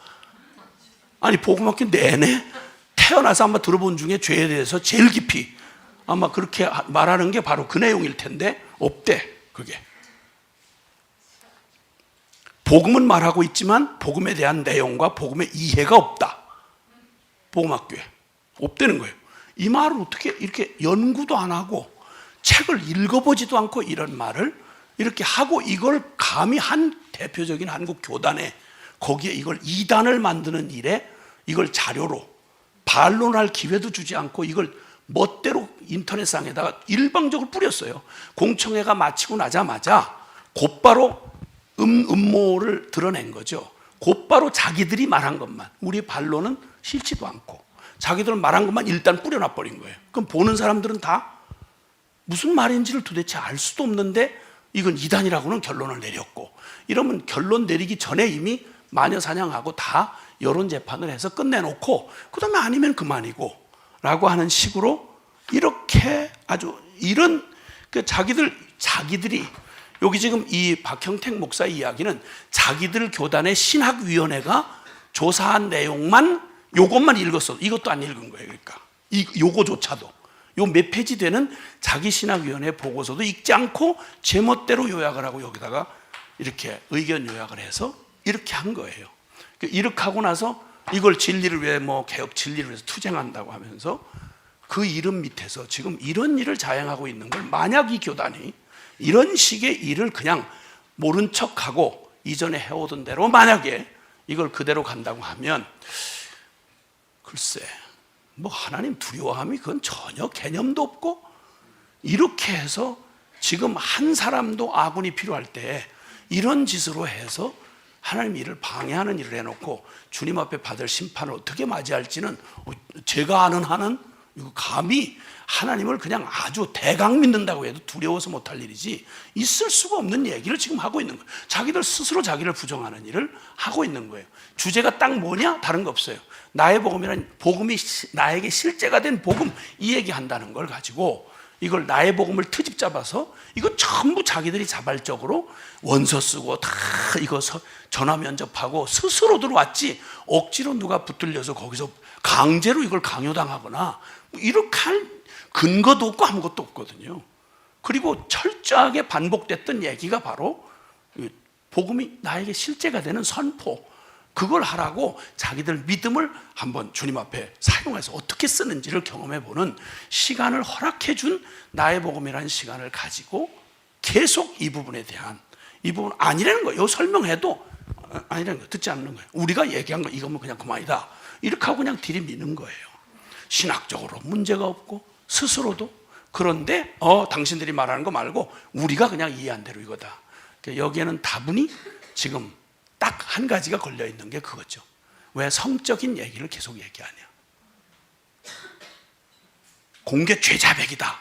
아니 복음학교 내내 태어나서 아마 들어본 중에 죄에 대해서 제일 깊이 아마 그렇게 말하는 게 바로 그 내용일 텐데 없대. 그게 복음은 말하고 있지만 복음에 대한 내용과 복음의 이해가 없다. 복음학교에 없다는 거예요. 이 말을 어떻게 이렇게 연구도 안 하고 책을 읽어보지도 않고 이런 말을 이렇게 하고 이걸 감히 한 대표적인 한국 교단에 거기에 이걸 이단을 만드는 일에 이걸 자료로 반론할 기회도 주지 않고 이걸 멋대로 인터넷상에다가 일방적으로 뿌렸어요. 공청회가 마치고 나자마자 곧바로 음모를 드러낸 거죠. 곧바로 자기들이 말한 것만, 우리 반론은 싫지도 않고 자기들 말한 것만 일단 뿌려놔 버린 거예요. 그럼 보는 사람들은 다 무슨 말인지를 도대체 알 수도 없는데 이건 이단이라고는 결론을 내렸고, 이러면 결론 내리기 전에 이미 마녀사냥하고 다 여론 재판을 해서 끝내놓고 그 다음에 아니면 그만이고 라고 하는 식으로 이렇게 아주 이런 그 자기들이 여기 지금 이 박형택 목사 이야기는 자기들 교단의 신학위원회가 조사한 내용만 요것만 읽었어. 이것도 안 읽은 거예요. 그러니까 요거조차도 요 몇 페이지 되는 자기 신학위원회 보고서도 읽지 않고 제멋대로 요약을 하고 여기다가 이렇게 의견 요약을 해서 이렇게 한 거예요. 이렇게 하고 나서 이걸 진리를 위해 뭐 개혁 진리를 위해서 투쟁한다고 하면서 그 이름 밑에서 지금 이런 일을 자행하고 있는 걸, 만약 이 교단이 이런 식의 일을 그냥 모른 척하고 이전에 해오던 대로 만약에 이걸 그대로 간다고 하면, 글쎄 뭐 하나님 두려워함이 그건 전혀 개념도 없고, 이렇게 해서 지금 한 사람도 아군이 필요할 때 이런 짓으로 해서 하나님 일을 방해하는 일을 해놓고 주님 앞에 받을 심판을 어떻게 맞이할지는 제가 아는 한은 이거 감히 하나님을 그냥 아주 대강 믿는다고 해도 두려워서 못할 일이지 있을 수가 없는 얘기를 지금 하고 있는 거예요. 자기들 스스로 자기를 부정하는 일을 하고 있는 거예요. 주제가 딱 뭐냐? 다른 거 없어요. 나의 복음이란, 복음이 나에게 실제가 된 복음, 이 얘기한다는 걸 가지고 이걸 나의 복음을 트집 잡아서 이거 전부 자기들이 자발적으로 원서 쓰고 다 이거 전화 면접하고 스스로 들어왔지, 억지로 누가 붙들려서 거기서 강제로 이걸 강요당하거나 이렇게 할 근거도 없고 아무것도 없거든요. 그리고 철저하게 반복됐던 얘기가 바로 복음이 나에게 실제가 되는 선포, 그걸 하라고 자기들 믿음을 한번 주님 앞에 사용해서 어떻게 쓰는지를 경험해보는 시간을 허락해준 나의 복음이라는 시간을 가지고 계속 이 부분에 대한, 이 부분 아니라는 거예요. 설명해도 아니라는 거예요. 듣지 않는 거예요. 우리가 얘기한 거 이거면 그냥 그만이다, 이렇게 하고 그냥 들이미는 거예요. 신학적으로 문제가 없고 스스로도. 그런데 당신들이 말하는 거 말고 우리가 그냥 이해한 대로 이거다. 여기에는 다분히 지금 딱 한 가지가 걸려 있는 게 그거죠. 왜 성적인 얘기를 계속 얘기하냐? 공개 죄자백이다.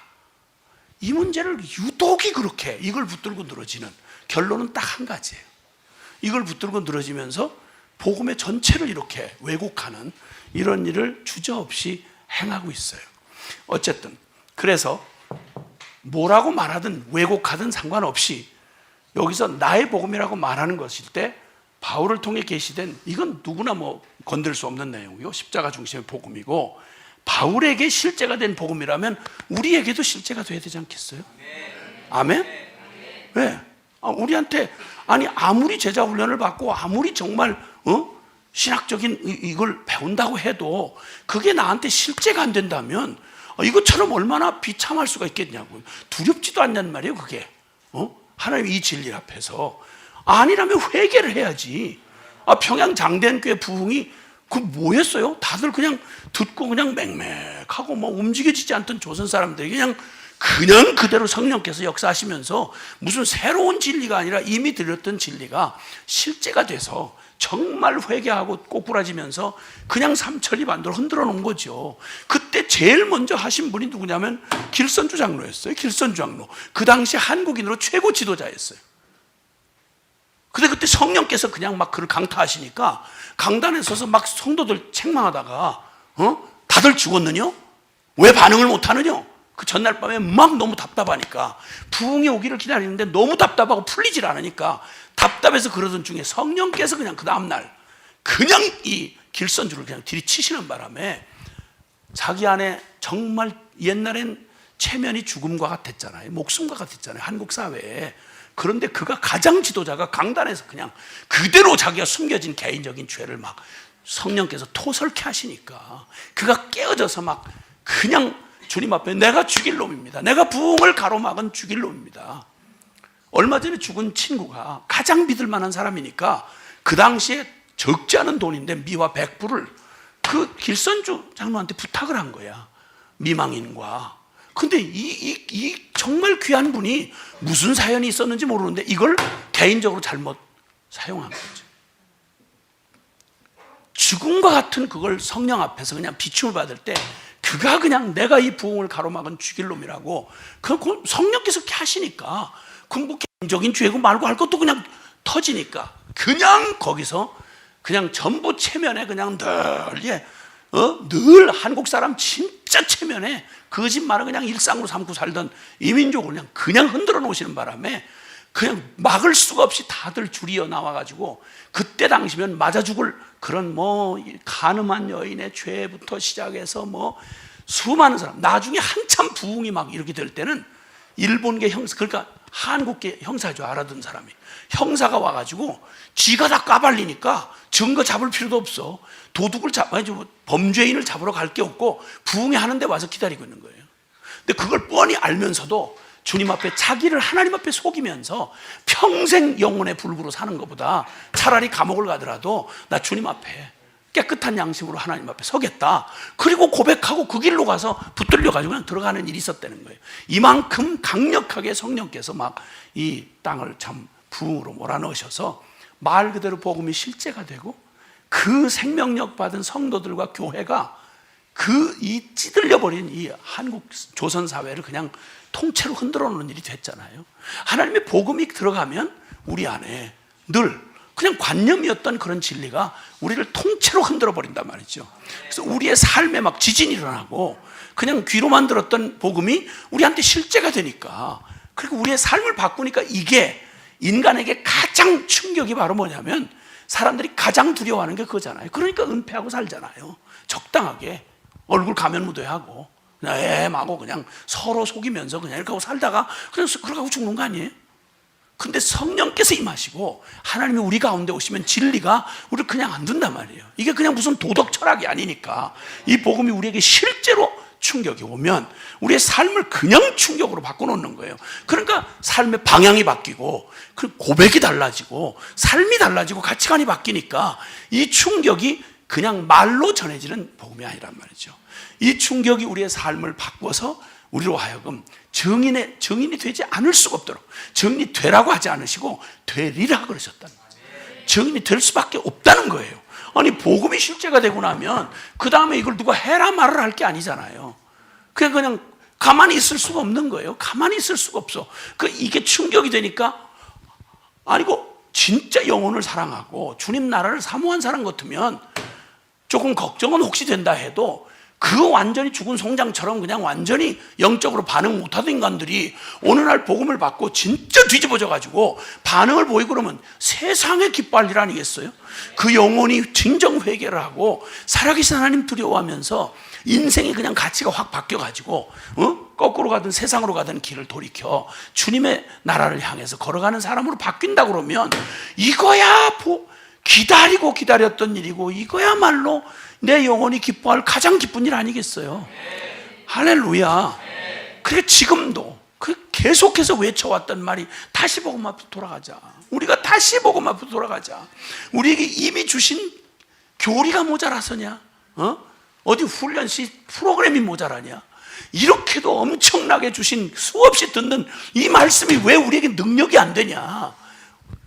이 문제를 유독이 그렇게 이걸 붙들고 늘어지는, 결론은 딱 한 가지예요. 이걸 붙들고 늘어지면서 복음의 전체를 이렇게 왜곡하는 이런 일을 주저없이 행하고 있어요. 어쨌든 그래서 뭐라고 말하든 왜곡하든 상관없이 여기서 나의 복음이라고 말하는 것일 때 바울을 통해 계시된, 이건 누구나 뭐 건들 수 없는 내용이고 십자가 중심의 복음이고, 바울에게 실제가 된 복음이라면 우리에게도 실제가 돼야 되지 않겠어요? 아멘? 왜? 우리한테 아무리 제자 훈련을 받고 아무리 정말 신학적인 이걸 배운다고 해도 그게 나한테 실제가 안 된다면 이것처럼 얼마나 비참할 수가 있겠냐고요. 두렵지도 않냔 말이에요. 그게 하나님의 이 진리 앞에서. 아니라면 회개를 해야지. 평양 장대한교회 부흥이 그 뭐였어요? 다들 그냥 듣고 그냥 맹맹하고 뭐 움직여지지 않던 조선 사람들이 그냥 그대로 성령께서 역사하시면서 무슨 새로운 진리가 아니라 이미 들렸던 진리가 실제가 돼서 정말 회개하고 꼬꾸라지면서 그냥 삼천리 반도를 흔들어 놓은 거죠. 그때 제일 먼저 하신 분이 누구냐면 길선주 장로였어요. 길선주 장로. 그 당시 한국인으로 최고 지도자였어요. 근데 그때 성령께서 그냥 막 그를 강타하시니까 강단에 서서 막 성도들 책망하다가 다들 죽었느냐? 왜 반응을 못하느냐? 그 전날 밤에 막 너무 답답하니까, 부흥이 오기를 기다리는데 너무 답답하고 풀리질 않으니까 답답해서 그러던 중에 성령께서 그냥 그 다음날 그냥 이 길선주를 그냥 들이치시는 바람에 자기 안에 정말 옛날엔 체면이 죽음과 같았잖아요. 목숨과 같았잖아요. 한국 사회에. 그런데 그가 가장 지도자가 강단에서 그냥 그대로 자기가 숨겨진 개인적인 죄를 막 성령께서 토설케 하시니까 그가 깨어져서 막 그냥 주님 앞에 내가 죽일 놈입니다. 내가 부흥을 가로막은 죽일 놈입니다. 얼마 전에 죽은 친구가 가장 믿을 만한 사람이니까 그 당시에 적지 않은 돈인데 미화 100불을 그 길선주 장로한테 부탁을 한 거야. 미망인과. 근데 이 정말 귀한 분이 무슨 사연이 있었는지 모르는데 이걸 개인적으로 잘못 사용한 거죠. 죽음과 같은 그걸 성령 앞에서 그냥 비춤을 받을 때 그가 그냥 내가 이 부흥을 가로막은 죽일 놈이라고 그 성령께서 이렇게 하시니까 그 뭐 개인적인 죄고 말고 할 것도 그냥 터지니까 그냥 거기서 그냥 전부 체면에 그냥 늘 한국 사람 진짜 체면에 거짓말을 그냥 일상으로 삼고 살던 이민족을 그냥 흔들어 놓으시는 바람에 그냥 막을 수가 없이 다들 줄이어 나와가지고 그때 당시면 맞아 죽을 그런 뭐 가늠한 여인의 죄부터 시작해서 뭐 수많은 사람, 나중에 한참 부흥이 막 이렇게 될 때는 일본계 형사, 그러니까 한국계 형사인 줄 알아둔 사람이, 형사가 와가지고 지가 다 까발리니까 증거 잡을 필요도 없어. 도둑을 범죄인을 잡으러 갈 게 없고 부흥회 하는데 와서 기다리고 있는 거예요. 근데 그걸 뻔히 알면서도 주님 앞에 자기를 하나님 앞에 속이면서 평생 영혼의 불구로 사는 것보다 차라리 감옥을 가더라도 나 주님 앞에 깨끗한 양심으로 하나님 앞에 서겠다. 그리고 고백하고 그 길로 가서 붙들려가지고 그냥 들어가는 일이 있었다는 거예요. 이만큼 강력하게 성령께서 막 이 땅을 참 부흥으로 몰아넣으셔서 말 그대로 복음이 실제가 되고 그 생명력 받은 성도들과 교회가 그 이 찌들려버린 이 한국 조선 사회를 그냥 통째로 흔들어 놓는 일이 됐잖아요. 하나님의 복음이 들어가면 우리 안에 늘 그냥 관념이었던 그런 진리가 우리를 통째로 흔들어 버린단 말이죠. 그래서 우리의 삶에 막 지진이 일어나고 그냥 귀로만 들었던 복음이 우리한테 실제가 되니까, 그리고 우리의 삶을 바꾸니까 이게 인간에게 가장 충격이 바로 뭐냐면 사람들이 가장 두려워하는 게 그거잖아요. 그러니까 은폐하고 살잖아요. 적당하게 얼굴 가면 무도하고 그냥 애하고 그냥 서로 속이면서 그냥 이렇게 하고 살다가 그냥 그렇게 하고 죽는 거 아니에요? 근데 성령께서 임하시고 하나님이 우리 가운데 오시면 진리가 우리를 그냥 안 둔단 말이에요. 이게 그냥 무슨 도덕 철학이 아니니까 이 복음이 우리에게 실제로 충격이 오면 우리의 삶을 그냥 충격으로 바꿔놓는 거예요. 그러니까 삶의 방향이 바뀌고 고백이 달라지고 삶이 달라지고 가치관이 바뀌니까 이 충격이 그냥 말로 전해지는 복음이 아니란 말이죠. 이 충격이 우리의 삶을 바꿔서 우리로 하여금 증인이 되지 않을 수가 없도록, 증인이 되라고 하지 않으시고 되리라 그러셨단 말이에요. 증인이 될 수밖에 없다는 거예요. 아니 복음이 실제가 되고 나면 그 다음에 이걸 누가 해라 말을 할 게 아니잖아요. 그냥 가만히 있을 수가 없는 거예요. 가만히 있을 수가 없어. 이게 충격이 되니까, 아니고 진짜 영혼을 사랑하고 주님 나라를 사모한 사람 같으면 조금 걱정은 혹시 된다 해도 그 완전히 죽은 송장처럼 그냥 완전히 영적으로 반응 못하던 인간들이 어느 날 복음을 받고 진짜 뒤집어져 가지고 반응을 보이고 그러면 세상에 기뻐할 일 아니겠어요? 그 영혼이 진정 회개를 하고 살아계신 하나님 두려워하면서 인생이 그냥 가치가 확 바뀌어 가지고 거꾸로 가든 세상으로 가든 길을 돌이켜 주님의 나라를 향해서 걸어가는 사람으로 바뀐다 그러면 이거야 기다리고 기다렸던 일이고 이거야말로 내 영혼이 기뻐할 가장 기쁜 일 아니겠어요? 할렐루야. 그러니까 지금도 계속해서 외쳐왔던 말이 다시 복음 앞으로 돌아가자. 우리가 다시 복음 앞으로 돌아가자. 우리에게 이미 주신 교리가 모자라서냐? 어디 훈련시 프로그램이 모자라냐? 이렇게도 엄청나게 주신 수없이 듣는 이 말씀이 왜 우리에게 능력이 안 되냐?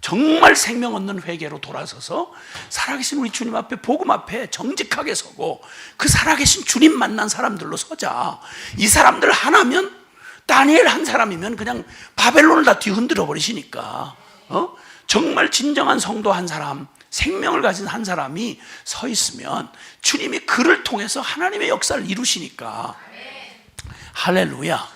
정말 생명 얻는 회개로 돌아서서 살아계신 우리 주님 앞에 복음 앞에 정직하게 서고 그 살아계신 주님 만난 사람들로 서자. 이 사람들 하나면, 다니엘 한 사람이면 그냥 바벨론을 다 뒤흔들어 버리시니까 정말 진정한 성도 한 사람, 생명을 가진 한 사람이 서 있으면 주님이 그를 통해서 하나님의 역사를 이루시니까. 할렐루야.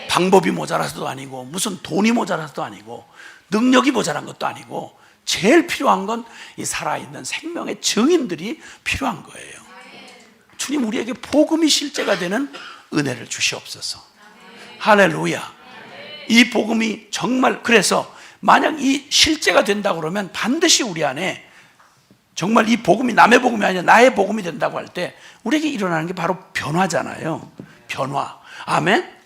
방법이 모자라서도 아니고 무슨 돈이 모자라서도 아니고 능력이 모자란 것도 아니고 제일 필요한 건 이 살아있는 생명의 증인들이 필요한 거예요. 주님 우리에게 복음이 실제가 되는 은혜를 주시옵소서. 할렐루야. 이 복음이 정말, 그래서 만약 이 실제가 된다 그러면 반드시 우리 안에 정말 이 복음이 남의 복음이 아니라 나의 복음이 된다고 할 때 우리에게 일어나는 게 바로 변화잖아요. 변화. 아멘.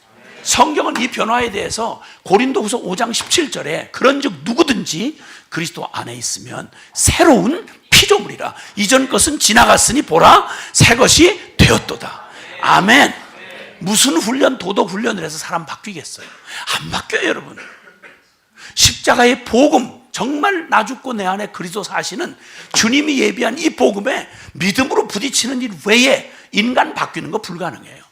성경은 이 변화에 대해서 고린도후서 5장 17절에 그런즉 누구든지 그리스도 안에 있으면 새로운 피조물이라. 이전 것은 지나갔으니 보라 새 것이 되었도다. 아멘. 무슨 훈련, 도덕 훈련을 해서 사람 바뀌겠어요? 안 바뀌어요, 여러분. 십자가의 복음, 정말 나 죽고 내 안에 그리스도 사시는 주님이 예비한 이 복음에 믿음으로 부딪히는 일 외에 인간 바뀌는 거 불가능해요.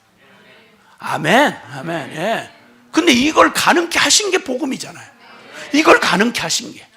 아멘, 아멘. 예. 근데 이걸 가능케 하신 게 복음이잖아요. 이걸 가능케 하신 게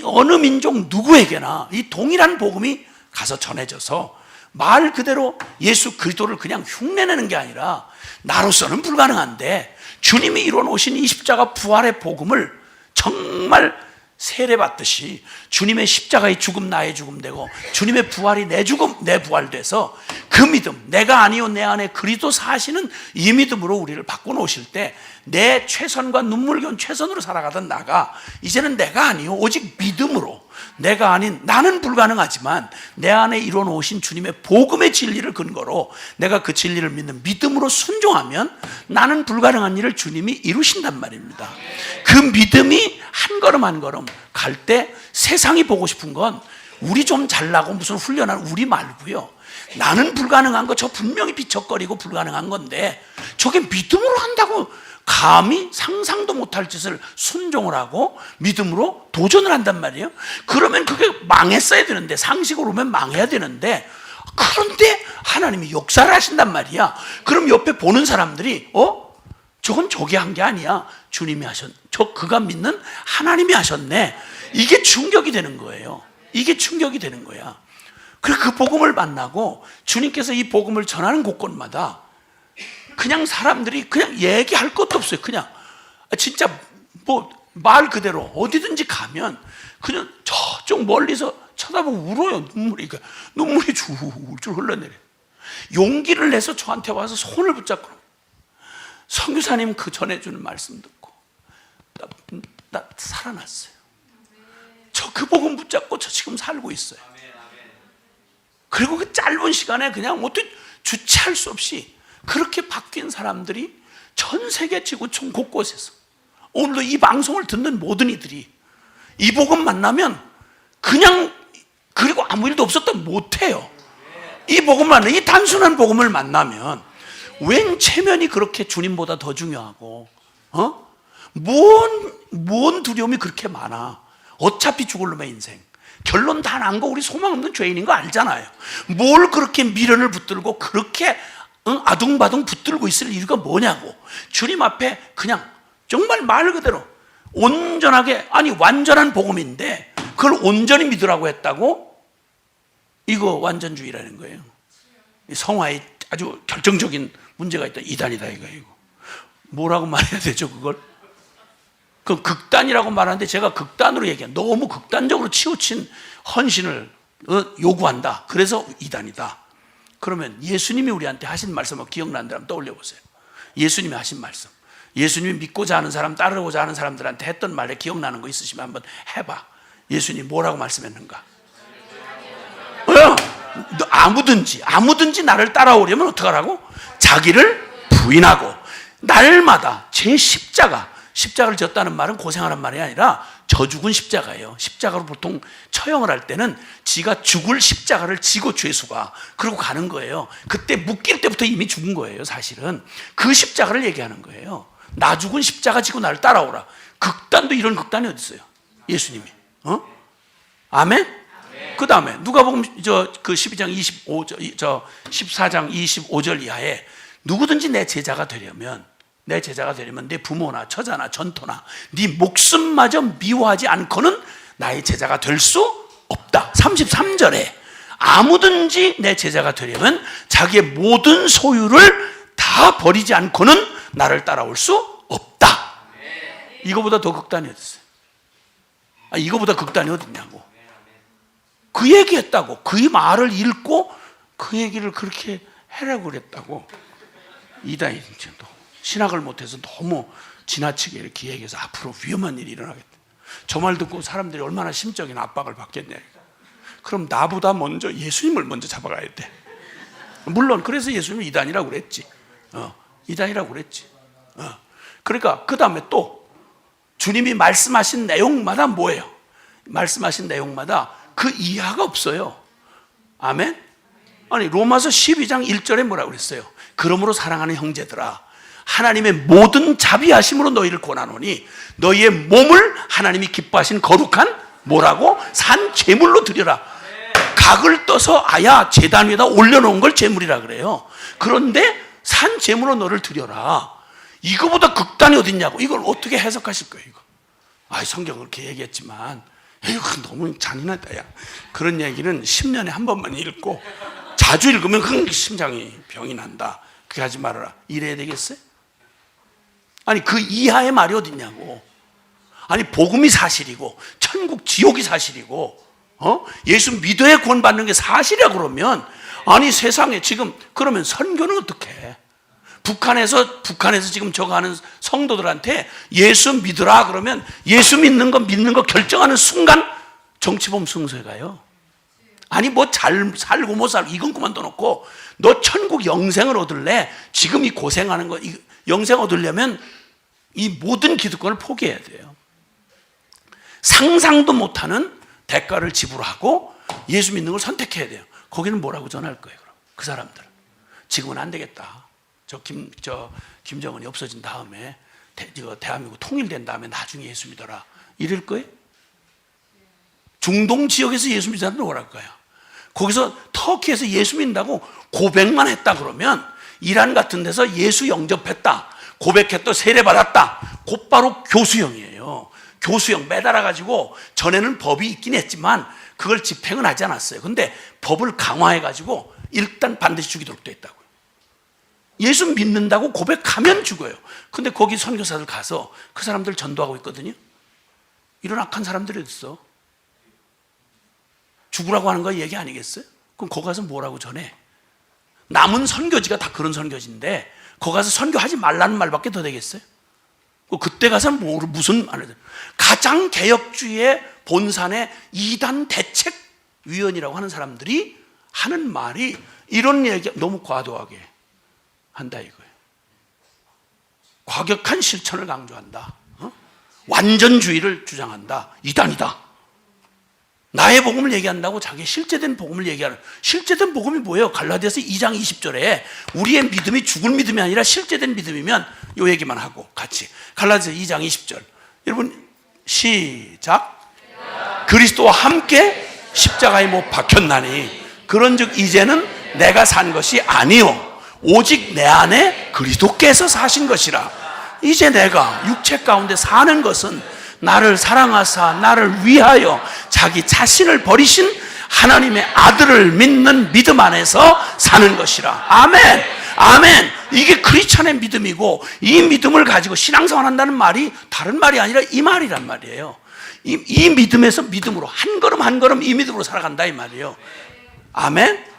어느 민족 누구에게나 이 동일한 복음이 가서 전해져서 말 그대로 예수 그리스도를 그냥 흉내내는 게 아니라 나로서는 불가능한데 주님이 이뤄놓으신 이 십자가 부활의 복음을 정말 세례받듯이 주님의 십자가의 죽음 나의 죽음 되고 주님의 부활이 내 죽음 내 부활 돼서 그 믿음, 내가 아니요 내 안에 그리스도 사시는 이 믿음으로 우리를 바꿔놓으실 때 내 최선과 눈물겨운 최선으로 살아가던 나가 이제는 내가 아니요 오직 믿음으로, 내가 아닌 나는 불가능하지만 내 안에 이루어놓으신 주님의 복음의 진리를 근거로 내가 그 진리를 믿는 믿음으로 순종하면 나는 불가능한 일을 주님이 이루신단 말입니다. 그 믿음이 한 걸음 한 걸음 갈 때 세상이 보고 싶은 건 우리 좀 잘나고 무슨 훈련한 우리 말고요, 나는 불가능한 거 저 분명히 비척거리고 불가능한 건데 저게 믿음으로 한다고 감히 상상도 못할 짓을 순종을 하고 믿음으로 도전을 한단 말이에요. 그러면 그게 망했어야 되는데, 상식으로 보면 망해야 되는데, 그런데 하나님이 역사를 하신단 말이야. 그럼 옆에 보는 사람들이 저건 저게 한 게 아니야, 주님이 그가 믿는 하나님이 하셨네. 이게 충격이 되는 거예요. 이게 충격이 되는 거야. 그래서 그 복음을 만나고 주님께서 이 복음을 전하는 곳곳마다 그냥 사람들이 그냥 얘기할 것도 없어요. 그냥 진짜 말 그대로 어디든지 가면 그냥 저쪽 멀리서 쳐다보고 울어요. 눈물이 줄줄 흘러내려요. 용기를 내서 저한테 와서 손을 붙잡고, 선교사님 그 전해주는 말씀 듣고 나 살아났어요. 저 그 복음 붙잡고 저 지금 살고 있어요. 그리고 그 짧은 시간에 그냥 어떻게 주체할 수 없이 그렇게 바뀐 사람들이 전 세계 지구촌 곳곳에서, 오늘도 이 방송을 듣는 모든 이들이 이 복음 만나면 그냥, 그리고 아무 일도 없었던 못해요. 이 복음 만나면, 이 단순한 복음을 만나면 웬 체면이 그렇게 주님보다 더 중요하고 뭔 두려움이 그렇게 많아. 어차피 죽을 놈의 인생, 결론 다 난 거 우리 소망 없는 죄인인 거 알잖아요. 뭘 그렇게 미련을 붙들고 그렇게 아둥바둥 붙들고 있을 이유가 뭐냐고. 주님 앞에 그냥 정말 말 그대로 온전하게, 아니 완전한 복음인데 그걸 온전히 믿으라고 했다고? 이거 완전주의라는 거예요. 성화에 아주 결정적인 문제가 있다. 이단이다 이거. 뭐라고 말해야 되죠 그걸? 그 극단이라고 말하는데 제가 극단으로 얘기해요. 너무 극단적으로 치우친 헌신을 요구한다. 그래서 이단이다. 그러면 예수님이 우리한테 하신 말씀을 기억난다면 떠올려 보세요. 예수님이 하신 말씀, 예수님이 믿고자 하는 사람, 따르고자 하는 사람들한테 했던 말에 기억나는 거 있으시면 한번 해봐. 예수님이 뭐라고 말씀했는가? 아무든지 나를 따라오려면 어떡하라고? 자기를 부인하고 날마다 제 십자가를 졌다는 말은 고생하는 말이 아니라 저 죽은 십자가예요. 십자가로 보통 처형을 할 때는 지가 죽을 십자가를 지고 죄수가 그러고 가는 거예요. 그때 묶일 때부터 이미 죽은 거예요. 사실은 그 십자가를 얘기하는 거예요. 나 죽은 십자가 지고 나를 따라오라. 극단도 이런 극단이 어디 있어요? 예수님이. 아멘? 그 다음에 누가복음 그 12장 25절, 14장 25절 이하에 누구든지 내 제자가 되려면 내 부모나 처자나 전토나 네 목숨마저 미워하지 않고는 나의 제자가 될 수 없다. 33절에 아무든지 내 제자가 되려면 자기의 모든 소유를 다 버리지 않고는 나를 따라올 수 없다. 이거보다 더 극단이 어딨어요? 이거보다 극단이 어딨냐고. 그 얘기했다고. 그 말을 읽고 그 얘기를 그렇게 하라고 그랬다고. 이단이 신학을 못해서 너무 지나치게 이렇게 얘기해서 앞으로 위험한 일이 일어나겠다. 저 말 듣고 사람들이 얼마나 심적인 압박을 받겠냐. 그럼 나보다 먼저 예수님을 먼저 잡아가야 돼. 물론 그래서 예수님이 이단이라고 그랬지. 이단이라고 그랬지. 그러니까 그 다음에 또 주님이 말씀하신 내용마다 뭐예요? 말씀하신 내용마다 그 이하가 없어요. 아멘? 아니 로마서 12장 1절에 뭐라고 그랬어요? 그러므로 사랑하는 형제들아, 하나님의 모든 자비하심으로 너희를 권하노니 너희의 몸을 하나님이 기뻐하신 거룩한 뭐라고? 산 제물로 드려라. 각을 떠서 아야 제단 위에다 올려놓은 걸 제물이라 그래요. 그런데 산 제물로 너를 드려라. 이거보다 극단이 어딨냐고. 이걸 어떻게 해석하실 거예요 이거? 성경을 그렇게 얘기했지만 이거 너무 잔인하다 야. 그런 얘기는 10년에 한 번만 읽고 자주 읽으면 심장이 병이 난다. 그렇게 하지 말아라. 이래야 되겠어요? 아니 그 이하의 말이 어딨냐고. 아니 복음이 사실이고 천국 지옥이 사실이고 예수 믿어야 구원받는 게 사실이야. 그러면 아니 세상에 지금 그러면 선교는 어떻게 해? 북한에서 지금 저거 하는 성도들한테 예수 믿으라 그러면 예수 믿는 거 결정하는 순간 정치범 승소에 가요. 아니 뭐 잘 살고 못 살고 이건 그만둬 놓고 너 천국 영생을 얻을래? 지금 이 고생하는 거 영생 얻으려면 이 모든 기득권을 포기해야 돼요. 상상도 못하는 대가를 지불하고 예수 믿는 걸 선택해야 돼요. 거기는 뭐라고 전할 거예요? 그럼 그 사람들은 지금은 안 되겠다. 김정은이 없어진 다음에 대한민국 통일된 다음에 나중에 예수 믿어라 이럴 거예요? 중동 지역에서 예수 믿는 사람들 뭐랄 거예요? 거기서 터키에서 예수 믿는다고 고백만 했다 그러면 이란 같은 데서 예수 영접했다 고백했다 세례받았다 곧바로 교수형이에요. 교수형 매달아 가지고 전에는 법이 있긴 했지만 그걸 집행은 하지 않았어요. 근데 법을 강화해 가지고 일단 반드시 죽이도록 돼 있다고요. 예수 믿는다고 고백하면 죽어요. 근데 거기 선교사들 가서 그 사람들 전도하고 있거든요. 이런 악한 사람들이 있어. 죽으라고 하는 거 얘기 아니겠어요? 그럼 거기 가서 뭐라고 전해? 남은 선교지가 다 그런 선교지인데 거기 가서 선교하지 말라는 말밖에 더 되겠어요? 그때 가서 무슨 말을 가장 개혁주의의 본산의 이단 대책위원이라고 하는 사람들이 하는 말이 이런 얘기 너무 과도하게 한다 이거예요. 과격한 실천을 강조한다. 완전주의를 주장한다. 이단이다. 나의 복음을 얘기한다고 자기 실제된 복음을 얘기하는 실제된 복음이 뭐예요? 갈라디아서 2장 20절에 우리의 믿음이 죽을 믿음이 아니라 실제된 믿음이면 이 얘기만 하고 같이 갈라디아서 2장 20절 여러분 시작 그리스도와 함께 십자가에 못 박혔나니 그런즉 이제는 내가 산 것이 아니요 오직 내 안에 그리스도께서 사신 것이라. 이제 내가 육체 가운데 사는 것은 나를 사랑하사 나를 위하여 자기 자신을 버리신 하나님의 아들을 믿는 믿음 안에서 사는 것이라. 아멘. 아멘. 이게 크리스천의 믿음이고 이 믿음을 가지고 신앙생활 한다는 말이 다른 말이 아니라 이 말이란 말이에요. 이 믿음에서 믿음으로 한 걸음 한 걸음 이 믿음으로 살아간다 이 말이에요. 아멘.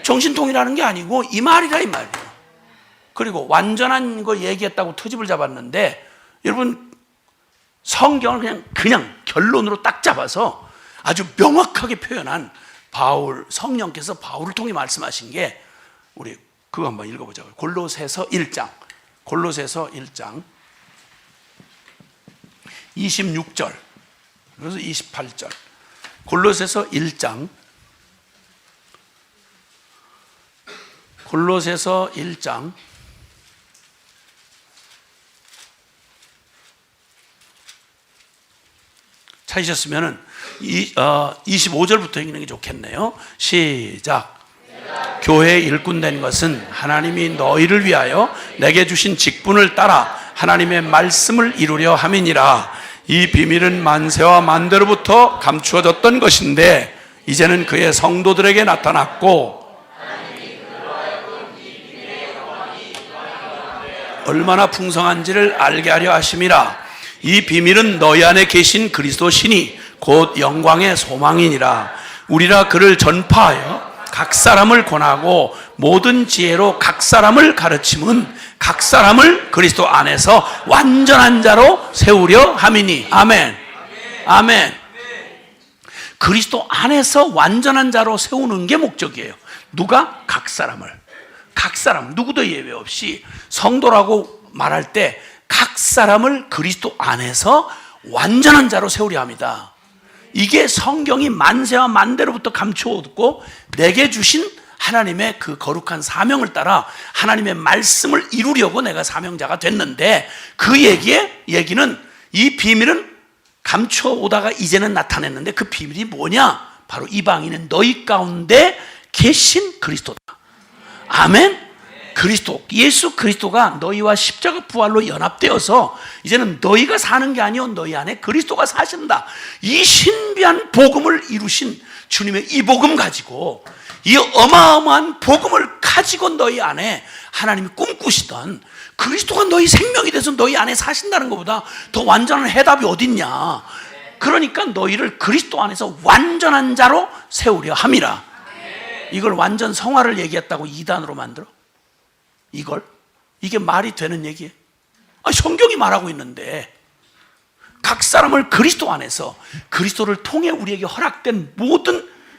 정신통일하는 게 아니고 이 말이라 이 말이에요. 그리고 완전한 거 얘기했다고 트집을 잡았는데 여러분 성경을 그냥 결론으로 딱 잡아서 아주 명확하게 표현한 성령께서 바울을 통해 말씀하신 게 우리 그거 한번 읽어보자고요. 골로새서 1장 26절 그래서 28절 골로새서 1장 찾으셨으면 25절부터 읽는 게 좋겠네요. 시작. 교회의 일꾼 된 것은 하나님이 너희를 위하여 내게 주신 직분을 따라 하나님의 말씀을 이루려 함이니라. 이 비밀은 만세와 만대로부터 감추어졌던 것인데 이제는 그의 성도들에게 나타났고 얼마나 풍성한지를 알게 하려 하심이라. 이 비밀은 너희 안에 계신 그리스도 신이 곧 영광의 소망이니라. 우리라 그를 전파하여 각 사람을 권하고 모든 지혜로 각 사람을 가르침은 각 사람을 그리스도 안에서 완전한 자로 세우려 함이니. 아멘. 아멘. 그리스도 안에서 완전한 자로 세우는 게 목적이에요. 누가? 각 사람을. 각 사람 누구도 예외 없이 성도라고 말할 때 각 사람을 그리스도 안에서 완전한 자로 세우려 합니다. 이게 성경이 만세와 만대로부터 감추어두고 내게 주신 하나님의 그 거룩한 사명을 따라 하나님의 말씀을 이루려고 내가 사명자가 됐는데 그 얘기는 이 비밀은 감추어오다가 이제는 나타냈는데 그 비밀이 뭐냐? 바로 이방인은 너희 가운데 계신 그리스도다. 아멘. 그리스도, 예수 그리스도가 너희와 십자가 부활로 연합되어서 이제는 너희가 사는 게 아니요 너희 안에 그리스도가 사신다. 이 신비한 복음을 이루신 주님의 이 복음 가지고, 이 어마어마한 복음을 가지고 너희 안에 하나님이 꿈꾸시던 그리스도가 너희 생명이 돼서 너희 안에 사신다는 것보다 더 완전한 해답이 어딨냐. 그러니까 너희를 그리스도 안에서 완전한 자로 세우려 함이라. 이걸 완전 성화를 얘기했다고 2단으로 만들어? 이게 말이 되는 얘기예요? 성경이 말하고 있는데, 각 사람을 그리스도 안에서, 그리스도를 통해 우리에게 허락된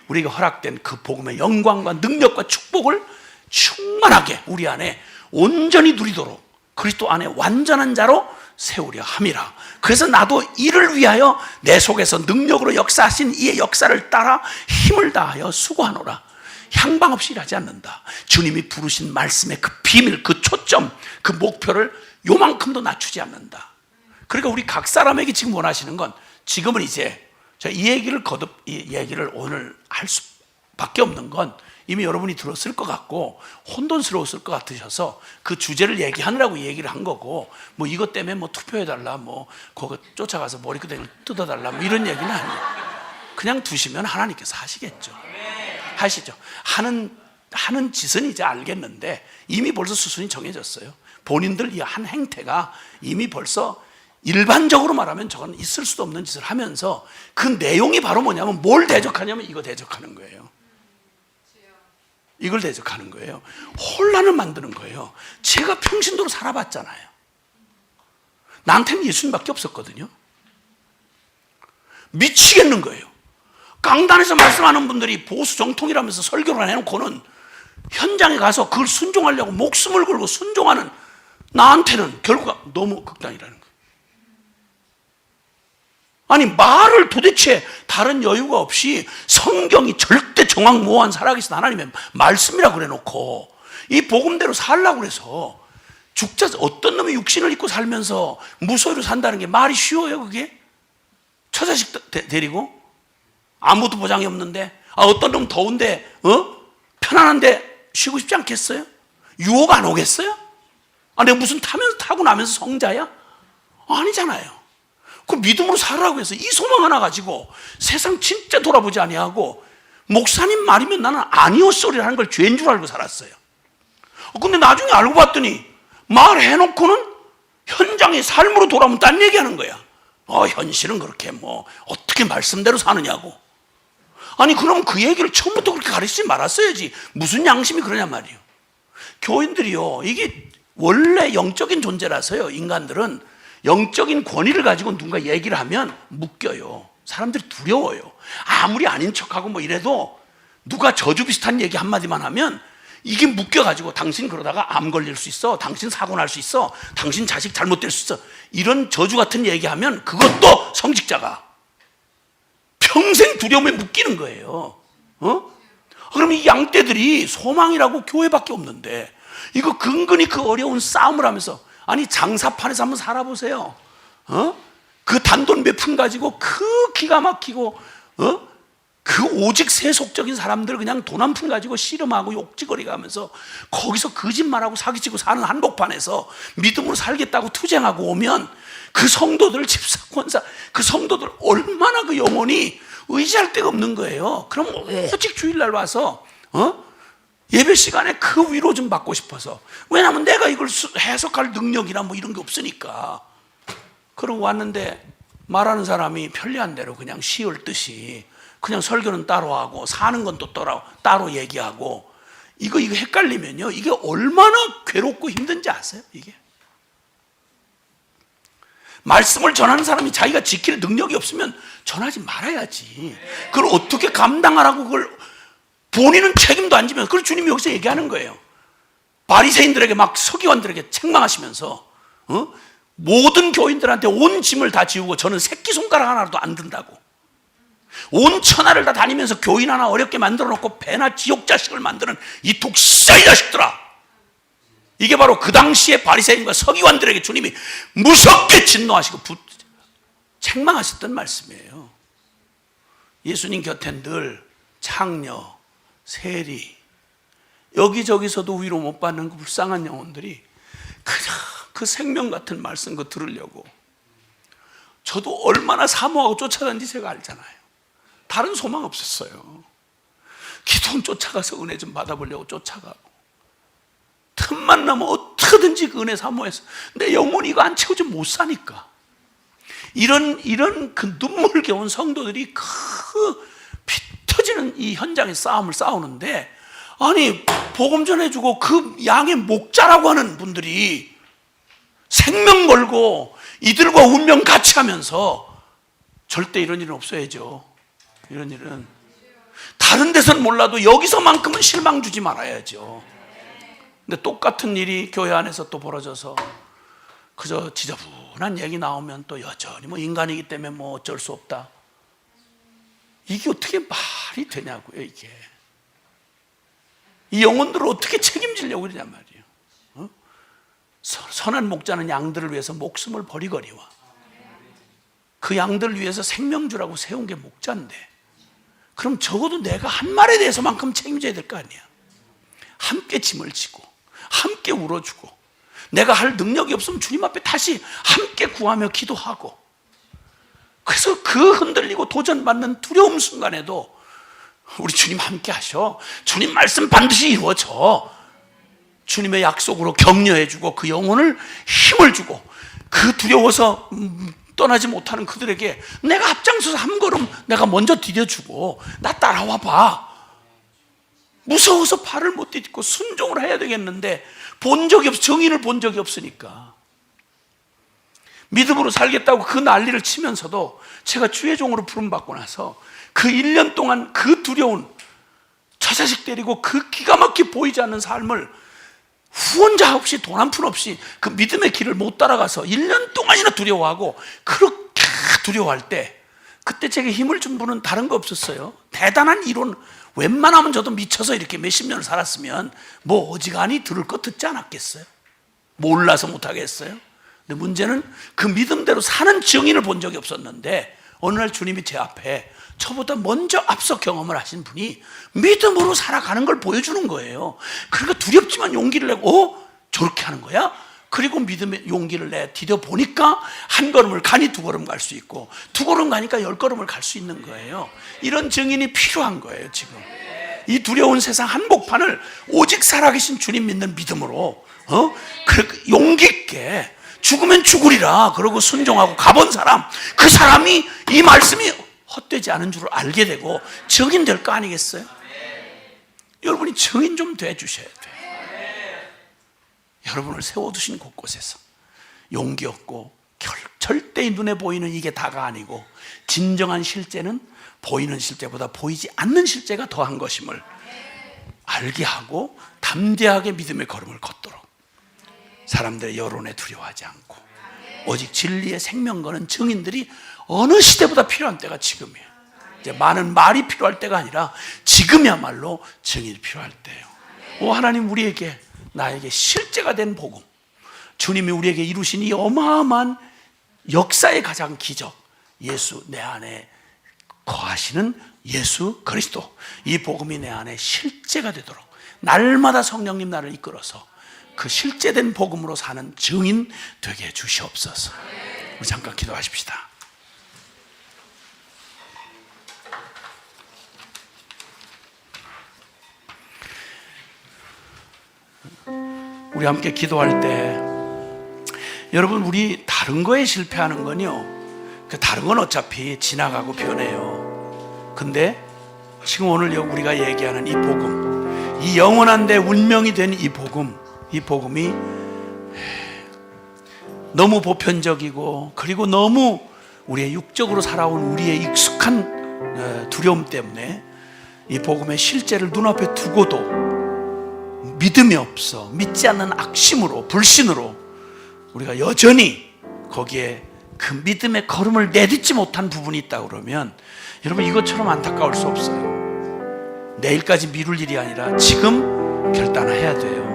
우리에게 허락된 그 복음의 영광과 능력과 축복을 충만하게 우리 안에 온전히 누리도록 그리스도 안에 완전한 자로 세우려 함이라. 그래서 나도 이를 위하여 내 속에서 능력으로 역사하신 이의 역사를 따라 힘을 다하여 수고하노라. 향방 없이 일하지 않는다. 주님이 부르신 말씀의 그 비밀, 그 초점, 그 목표를 요만큼도 낮추지 않는다. 그러니까 우리 각 사람에게 지금 원하시는 건, 지금은 이제 이 얘기를 오늘 할 수밖에 없는 건 이미 여러분이 들었을 것 같고 혼돈스러웠을 것 같으셔서 그 주제를 얘기하느라고 얘기를 한 거고, 뭐 이것 때문에 뭐 투표해달라, 뭐 그거 쫓아가서 머리끄댕이를 뜯어달라, 뭐 이런 얘기는 아니에요. 그냥 두시면 하나님께서 하시겠죠. 하시죠. 하는 짓은 이제 알겠는데 이미 벌써 수순이 정해졌어요. 본인들 이 한 행태가 이미 벌써 일반적으로 말하면 저건 있을 수도 없는 짓을 하면서, 그 내용이 바로 뭐냐면 뭘 대적하냐면 이거 대적하는 거예요. 이걸 대적하는 거예요. 혼란을 만드는 거예요. 제가 평신도로 살아봤잖아요. 나한테는 예수님밖에 없었거든요. 미치겠는 거예요. 강단에서 말씀하는 분들이 보수 정통이라면서 설교를 해놓고는 현장에 가서 그걸 순종하려고 목숨을 걸고 순종하는 나한테는 결과가 너무 극단이라는 거예요. 아니, 말을 도대체 다른 여유가 없이 성경이 절대 정확무한 살아계신 하나님의 말씀이라고 그래놓고 이 복음대로 살라고 그래서, 어떤 놈이 육신을 입고 살면서 무소유로 산다는 게 말이 쉬워요? 그게? 처자식 데리고 아무도 보장이 없는데, 어떤 놈 더운데 편안한데 쉬고 싶지 않겠어요? 유혹 안 오겠어요? 내가 무슨 타고 나면서 성자야? 아니잖아요. 그 믿음으로 살라고 해서 이 소망 하나 가지고 세상 진짜 돌아보지 아니하고, 목사님 말이면 나는 아니오소리라는 걸 죄인 줄 알고 살았어요. 근데 나중에 알고 봤더니 말해놓고는 현장의 삶으로 돌아오면 딴 얘기하는 거야. 현실은 그렇게 뭐 어떻게 말씀대로 사느냐고. 아니, 그럼 그 얘기를 처음부터 그렇게 가르치지 말았어야지. 무슨 양심이 그러냐 말이에요. 교인들이요, 이게 원래 영적인 존재라서요, 인간들은 영적인 권위를 가지고 누군가 얘기를 하면 묶여요. 사람들이 두려워요. 아무리 아닌 척하고 뭐 이래도 누가 저주 비슷한 얘기 한마디만 하면 이게 묶여가지고, 당신 그러다가 암 걸릴 수 있어, 당신 사고 날 수 있어, 당신 자식 잘못될 수 있어, 이런 저주 같은 얘기하면 그것도 성직자가 평생 두려움에 묶이는 거예요. 그럼 이 양떼들이 소망이라고 교회밖에 없는데, 이거 근근히 그 어려운 싸움을 하면서, 아니, 장사판에서 한번 살아보세요. 그 단돈 몇 푼 가지고 그 기가 막히고 그 오직 세속적인 사람들 그냥 돈 한 푼 가지고 씨름하고 욕지거리가 하면서 거기서 거짓말하고 사기치고 사는 한복판에서 믿음으로 살겠다고 투쟁하고 오면, 그 성도들, 집사, 권사, 그 성도들 얼마나 그 영혼이 의지할 데가 없는 거예요. 그럼 오직 주일날 와서 예배 시간에 그 위로 좀 받고 싶어서. 왜냐하면 내가 이걸 해석할 능력이나 뭐 이런 게 없으니까. 그러고 왔는데 말하는 사람이 편리한 대로 그냥 시을 듯이 그냥 설교는 따로 하고 사는 건 또 따로 얘기하고, 이거 헷갈리면요, 이게 얼마나 괴롭고 힘든지 아세요? 이게 말씀을 전하는 사람이 자기가 지킬 능력이 없으면 전하지 말아야지. 그걸 어떻게 감당하라고, 그걸 본인은 책임도 안 지면서. 그걸 주님이 여기서 얘기하는 거예요. 바리새인들에게 막 서기관들에게 책망하시면서 모든 교인들한테 온 짐을 다 지우고 저는 새끼손가락 하나도 안 든다고, 온 천하를 다 다니면서 교인 하나 어렵게 만들어 놓고 배나 지옥 자식을 만드는 이 독사의 자식들아. 이게 바로 그 당시에 바리새인과 서기관들에게 주님이 무섭게 진노하시고 책망하셨던 말씀이에요. 예수님 곁에 늘 창녀, 세리, 여기저기서도 위로 못 받는 그 불쌍한 영혼들이 그냥 그 생명 같은 말씀 그 들으려고 저도 얼마나 사모하고 쫓아다니는지 제가 알잖아요. 다른 소망 없었어요. 기도원 쫓아가서 은혜 좀 받아보려고 쫓아가고, 틈만 나면 어떻게든지 그 은혜 사모해서 내 영혼이 이거 안 채우지 못 사니까. 이런 그 눈물겨운 성도들이 그 피 터지는 이 현장의 싸움을 싸우는데, 아니 복음 전해주고 그 양의 목자라고 하는 분들이 생명 걸고 이들과 운명 같이 하면서 절대 이런 일은 없어야죠. 이런 일은 다른 데서는 몰라도 여기서만큼은 실망 주지 말아야죠. 근데 똑같은 일이 교회 안에서 또 벌어져서 그저 지저분한 얘기 나오면 또 여전히 뭐 인간이기 때문에 뭐 어쩔 수 없다. 이게 어떻게 말이 되냐고요. 이게 이 영혼들을 어떻게 책임지려고 그러냔 말이에요. 선한 목자는 양들을 위해서 목숨을 버리거니와, 그 양들을 위해서 생명 주라고 세운 게 목자인데, 그럼 적어도 내가 한 말에 대해서만큼 책임져야 될 거 아니야. 함께 짐을 지고 함께 울어주고, 내가 할 능력이 없으면 주님 앞에 다시 함께 구하며 기도하고, 그래서 그 흔들리고 도전받는 두려움 순간에도 우리 주님 함께 하셔. 주님 말씀 반드시 이루어져. 주님의 약속으로 격려해주고 그 영혼을 힘을 주고, 그 두려워서 떠나지 못하는 그들에게 내가 앞장서서 한 걸음 내가 먼저 디뎌주고, 나 따라와 봐. 무서워서 발을 못 디딛고 순종을 해야 되겠는데 본 적이 없어. 정인을 본 적이 없으니까. 믿음으로 살겠다고 그 난리를 치면서도 제가 주의 종으로 부름받고 나서 그 1년 동안 그 두려운, 저 자식 데리고 그 기가 막히게 보이지 않는 삶을 후원자 없이 돈 한 푼 없이 그 믿음의 길을 못 따라가서 1년 동안이나 두려워하고, 그렇게 두려워할 때 그때 제게 힘을 준 분은 다른 거 없었어요. 대단한 이론, 웬만하면 저도 미쳐서 이렇게 몇십 년을 살았으면 뭐 어지간히 들을 거 듣지 않았겠어요? 몰라서 못하겠어요? 근데 문제는 그 믿음대로 사는 증인을 본 적이 없었는데, 어느 날 주님이 제 앞에 저보다 먼저 앞서 경험을 하신 분이 믿음으로 살아가는 걸 보여주는 거예요. 그러니까 두렵지만 용기를 내고, 저렇게 하는 거야? 그리고 믿음의 용기를 내 디뎌 보니까 한 걸음을 가니 두 걸음 갈 수 있고, 두 걸음 가니까 10걸음을 갈 수 있는 거예요. 이런 증인이 필요한 거예요. 지금 이 두려운 세상 한복판을 오직 살아계신 주님 믿는 믿음으로 용기 있게 죽으면 죽으리라 그러고 순종하고 가본 사람, 그 사람이 이 말씀이 헛되지 않은 줄을 알게 되고 증인 될 거 아니겠어요? 여러분이 증인 좀 돼주셔야 돼요. 여러분을 세워두신 곳곳에서 용기 얻고, 절대 눈에 보이는 이게 다가 아니고 진정한 실제는 보이는 실제보다 보이지 않는 실제가 더한 것임을 알게 하고 담대하게 믿음의 걸음을 걷도록, 사람들의 여론에 두려워하지 않고 오직 진리의 생명 거는 증인들이 어느 시대보다 필요한 때가 지금이에요. 이제 많은 말이 필요할 때가 아니라 지금이야말로 증인이 필요할 때예요. 오 하나님, 우리에게, 나에게 실제가 된 복음, 주님이 우리에게 이루신 이 어마어마한 역사의 가장 기적, 예수, 내 안에 거하시는 예수 그리스도, 이 복음이 내 안에 실제가 되도록 날마다 성령님 나를 이끌어서 그 실제된 복음으로 사는 증인 되게 해 주시옵소서. 우리 잠깐 기도하십시다. 우리 함께 기도할 때, 여러분, 우리 다른 거에 실패하는 건요, 그 다른 건 어차피 지나가고 변해요. 근데 지금 오늘 우리가 얘기하는 이 복음, 이 영원한데 운명이 된 이 복음이 너무 보편적이고, 그리고 너무 우리의 육적으로 살아온 우리의 익숙한 두려움 때문에 이 복음의 실제를 눈앞에 두고도 믿음이 없어, 믿지 않는 악심으로, 불신으로 우리가 여전히 거기에 그 믿음의 걸음을 내딛지 못한 부분이 있다 그러면, 여러분, 이것처럼 안타까울 수 없어요. 내일까지 미룰 일이 아니라 지금 결단해야 돼요.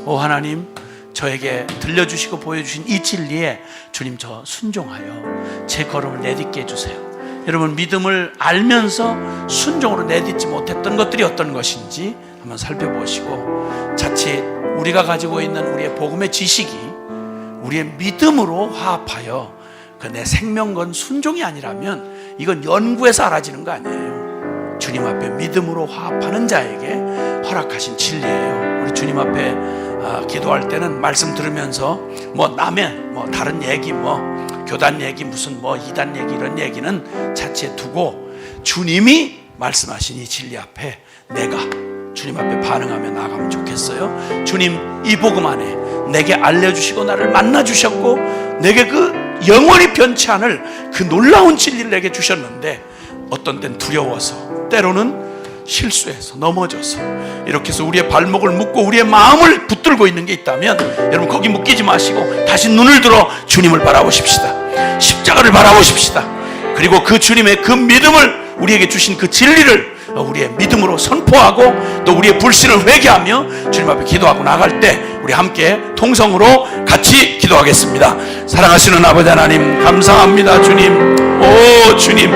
오 하나님, 저에게 들려주시고 보여주신 이 진리에 주님, 저 순종하여 제 걸음을 내딛게 해주세요. 여러분, 믿음을 알면서 순종으로 내딛지 못했던 것들이 어떤 것인지 한번 살펴보시고, 자칫 우리가 가지고 있는 우리의 복음의 지식이 우리의 믿음으로 화합하여 그 내 생명 건 순종이 아니라면 이건 연구에서 알아지는 거 아니에요. 주님 앞에 믿음으로 화합하는 자에게 허락하신 진리예요. 우리 주님 앞에 기도할 때는 말씀 들으면서 남의 다른 얘기, 교단 얘기, 무슨 이단 얘기, 이런 얘기는 자체에 두고 주님이 말씀하신 이 진리 앞에 내가 주님 앞에 반응하며 나아가면 좋겠어요. 주님, 이 복음 안에 내게 알려주시고 나를 만나주셨고 내게 그 영원히 변치 않을 그 놀라운 진리를 내게 주셨는데, 어떤 땐 두려워서, 때로는 실수해서, 넘어져서 이렇게 해서 우리의 발목을 묶고 우리의 마음을 붙들고 있는 게 있다면, 여러분 거기 묶이지 마시고 다시 눈을 들어 주님을 바라보십시다. 십자가를 바라보십시다. 그리고 그 주님의 그 믿음을, 우리에게 주신 그 진리를 우리의 믿음으로 선포하고 또 우리의 불신을 회개하며 주님 앞에 기도하고 나갈 때 우리 함께 통성으로 같이 기도하겠습니다. 사랑하시는 아버지 하나님, 감사합니다. 주님, 오 주님,